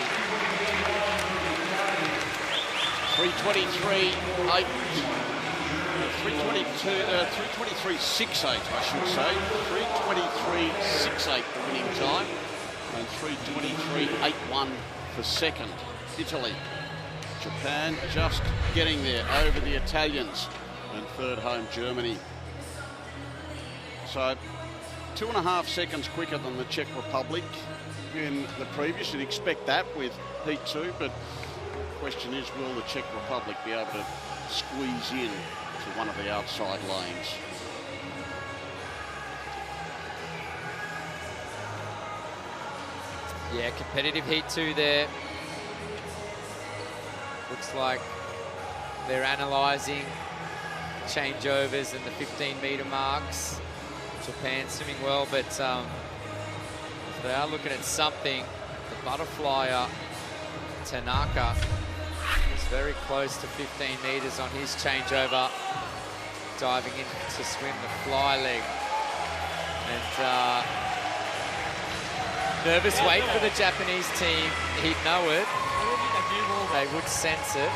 323.68, I should say. 323.68 the winning time. And 323.81 for second. Italy. Japan just getting there over the Italians. And third home, Germany. So 2.5 seconds quicker than the Czech Republic in the previous. You'd expect that with Heat 2, but the question is, will the Czech Republic be able to squeeze in to one of the outside lanes? Yeah, competitive Heat 2 there. Looks like they're analysing changeovers and the 15-metre marks. Japan swimming well, but they are looking at something. The butterflyer, Tanaka, is very close to 15 metres on his changeover, diving in to swim the fly leg. And nervous wait for the Japanese team. He'd know it. They would sense it.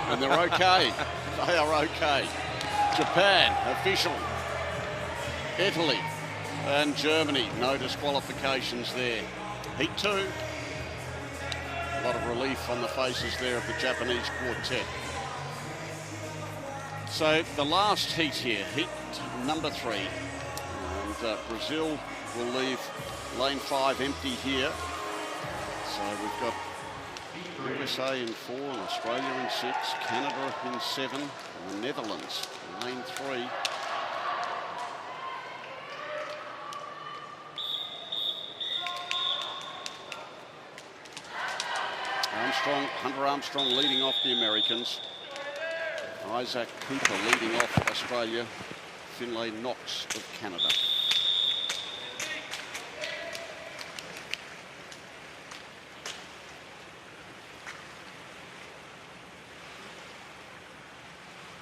And they're okay. They are okay. Japan, official. Italy and Germany, no disqualifications there. Heat 2. A lot of relief on the faces there of the Japanese quartet. So the last heat here, heat number 3. And Brazil will leave lane 5 empty here. So we've got USA in 4, and Australia in 6, Canada in 7, and the Netherlands in lane 3. Hunter Armstrong leading off the Americans. Isaac Cooper leading off Australia. Finlay Knox of Canada.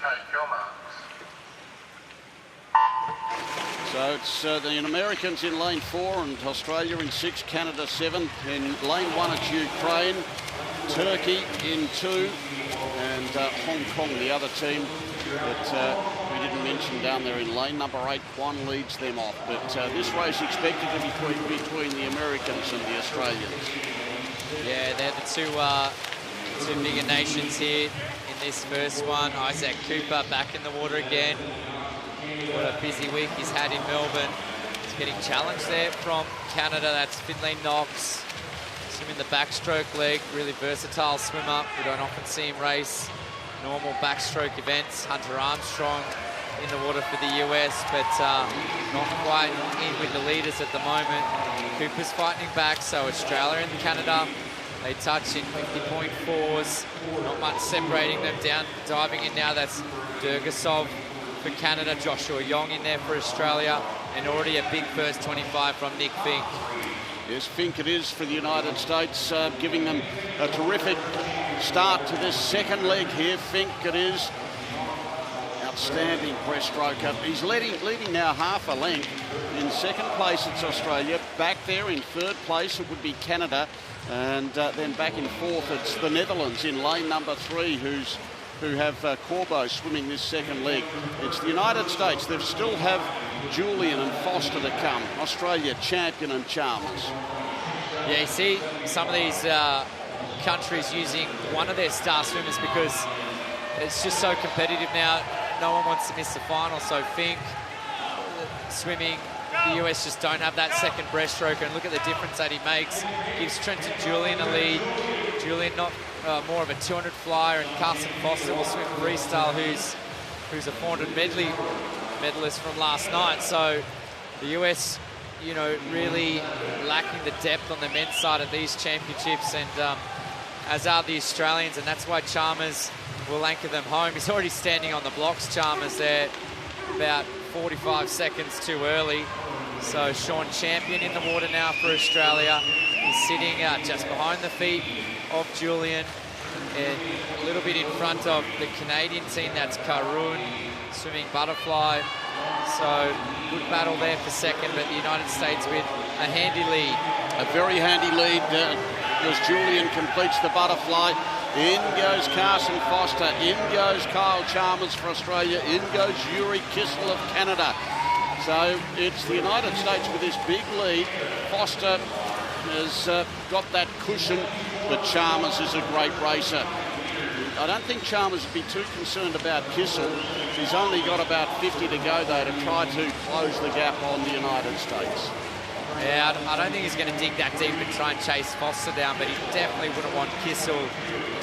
Take your marks. So it's the Americans in lane 4 and Australia in 6, Canada 7. In lane 1 it's Ukraine, Turkey in 2, and Hong Kong, the other team that we didn't mention down there in lane number 8. Kwan leads them off. But this race expected to be between the Americans and the Australians. Yeah, they're the two bigger nations here in this first one. Isaac Cooper back in the water again. What a busy week he's had in Melbourne. He's getting challenged there from Canada. That's Finlay Knox. Swimming the backstroke leg, really versatile swimmer. We don't often see him race normal backstroke events. Hunter Armstrong in the water for the US, but not quite in with the leaders at the moment. Cooper's fighting back, so Australia and Canada, they touch in 50.4s. Not much separating them down, diving in now. That's Durgasov for Canada, Joshua Yong in there for Australia, and already a big first 25 from Nick Fink. Yes, Fink it is for the United States, giving them a terrific start to this second leg here. Fink it is. Outstanding breaststroke. He's leading now half a length. In second place it's Australia. Back there in third place it would be Canada. And then back in fourth it's the Netherlands in lane number 3 who have Corbo swimming this second leg. It's the United States. They still have Julian and Foster to come. Australia, Champion and Chalmers. Yeah, you see some of these countries using one of their star swimmers because it's just so competitive now. No one wants to miss the final, so Fink swimming. The US just don't have that second breaststroke, and look at the difference that he makes. Gives Trenton Julian a lead. Julian not more of a 200 flyer, and Carson Foster will swim freestyle, who's a 400 medley medalist from last night. So the US, you know, really lacking the depth on the men's side of these championships, and as are the Australians, and that's why Chalmers will anchor them home. He's already standing on the blocks, Chalmers, there, about 45 seconds too early. So Sean Champion in the water now for Australia. He's sitting just behind the feet of Julian and a little bit in front of the Canadian team. That's Karun swimming butterfly. So good battle there for second, but the United States with a handy lead. A very handy lead as Julian completes the butterfly. In goes Carson Foster, in goes Kyle Chalmers for Australia, in goes Yuri Kissel of Canada. So it's the United States with this big lead. Foster has got that cushion, but Chalmers is a great racer. I don't think Chalmers would be too concerned about Kissel. He's only got about 50 to go, though, to try to close the gap on the United States. Yeah, I don't think he's going to dig that deep and try and chase Foster down, but he definitely wouldn't want Kissel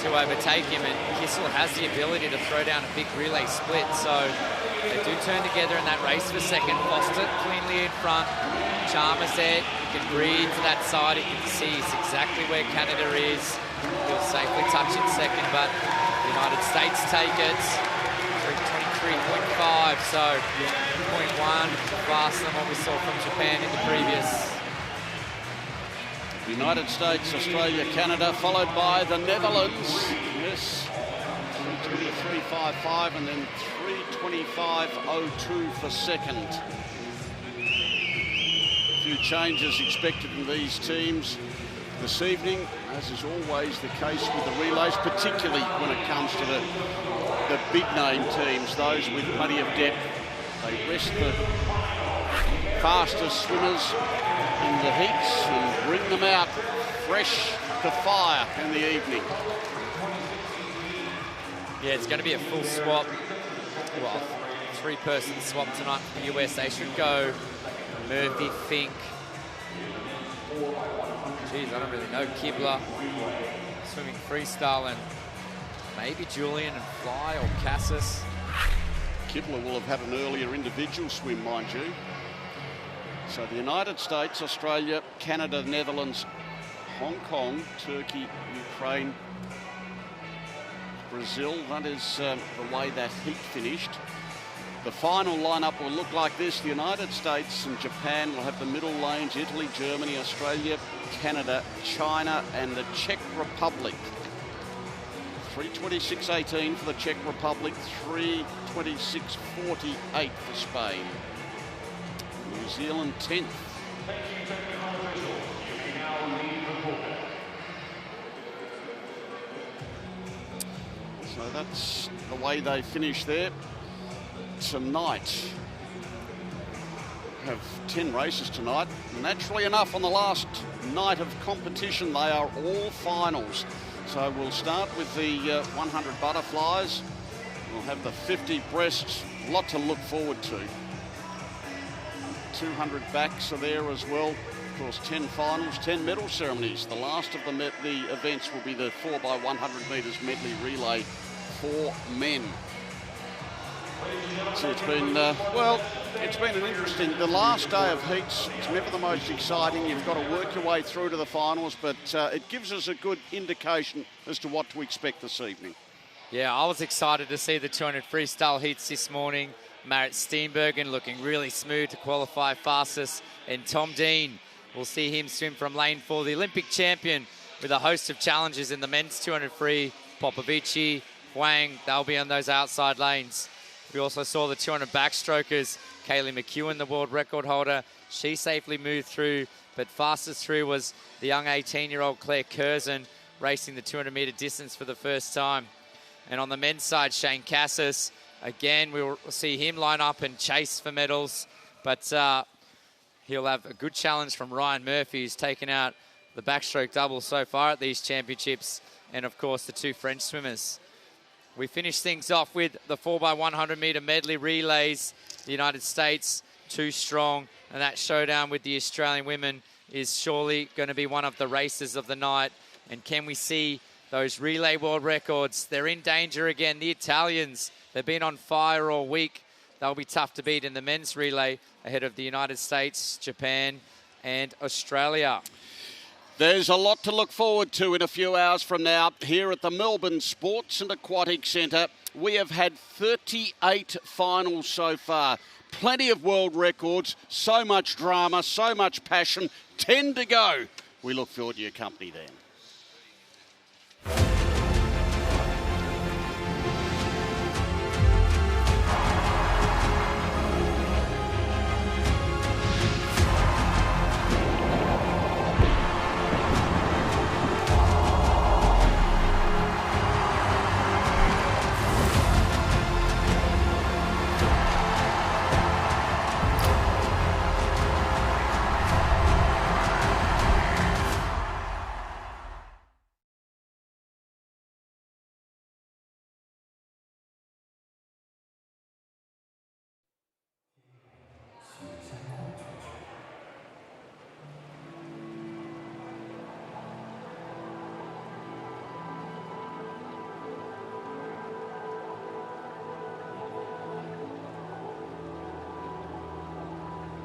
to overtake him, and Kissel has the ability to throw down a big relay split, so they do turn together in that race for second. Foster cleanly in front, Chalmers there, you can breathe to that side, you can see exactly where Canada is. He'll safely touch in second, but the United States take it. 3:23.5, so 0.1 faster than what we saw from Japan in the previous. United States, Australia, Canada, followed by the Netherlands. Yes, 3:23.55 and then 3:25.02 for second. A few changes expected in these teams this evening, as is always the case with the relays, particularly when it comes to the big name teams, those with plenty of depth. They rest the fastest swimmers in the heats and bring them out fresh to fire in the evening. Yeah, it's going to be a full swap. Well, three-person swap tonight for the US. They should go Murphy, Fink. Geez, I don't really know. Kibler swimming freestyle, and maybe Julian and Fly or Cassis. Kibler will have had an earlier individual swim, mind you. So the United States, Australia, Canada, Netherlands, Hong Kong, Turkey, Ukraine, Brazil. That is the way that heat finished. The final lineup will look like this. The United States and Japan will have the middle lanes. Italy, Germany, Australia, Canada, China, and the Czech Republic. 3:26.18 for the Czech Republic, 3:26.48 for Spain. New Zealand 10th. Thank you, technical officials. You can now leave the pulpit. So that's the way they finish there. Tonight, have 10 races tonight. Naturally enough, on the last night of competition, they are all finals. So we'll start with the 100 butterflies. We'll have the 50 breasts, a lot to look forward to. 200 backs are there as well. Of course, 10 finals, 10 medal ceremonies. The last of the events will be the 4x100 metres medley relay for men. So it's been, it's been an interesting, the last day of heats, it's never the most exciting. You've got to work your way through to the finals, but it gives us a good indication as to what to expect this evening. Yeah, I was excited to see the 200 freestyle heats this morning. Marit Steenbergen looking really smooth to qualify fastest. And Tom Dean, we'll see him swim from lane 4, the Olympic champion, with a host of challenges in the men's 200 free. Popovici, Huang, they'll be on those outside lanes. We also saw the 200 backstrokers. Kaylee McEwen, the world record holder. She safely moved through, but fastest through was the young 18-year-old Claire Curzon, racing the 200-metre distance for the first time. And on the men's side, Shane Cassis, again, we'll see him line up and chase for medals, but he'll have a good challenge from Ryan Murphy, who's taken out the backstroke double so far at these championships, and of course the 2 French swimmers. We finish things off with the 4x100 metre medley relays. The United States, 2 strong, and that showdown with the Australian women is surely going to be one of the races of the night. And can we see those relay world records? They're in danger again. The Italians, they've been on fire all week. They'll be tough to beat in the men's relay ahead of the United States, Japan, and Australia. There's a lot to look forward to in a few hours from now here at the Melbourne Sports and Aquatic Centre. We have had 38 finals so far. Plenty of world records, so much drama, so much passion. 10 to go. We look forward to your company then.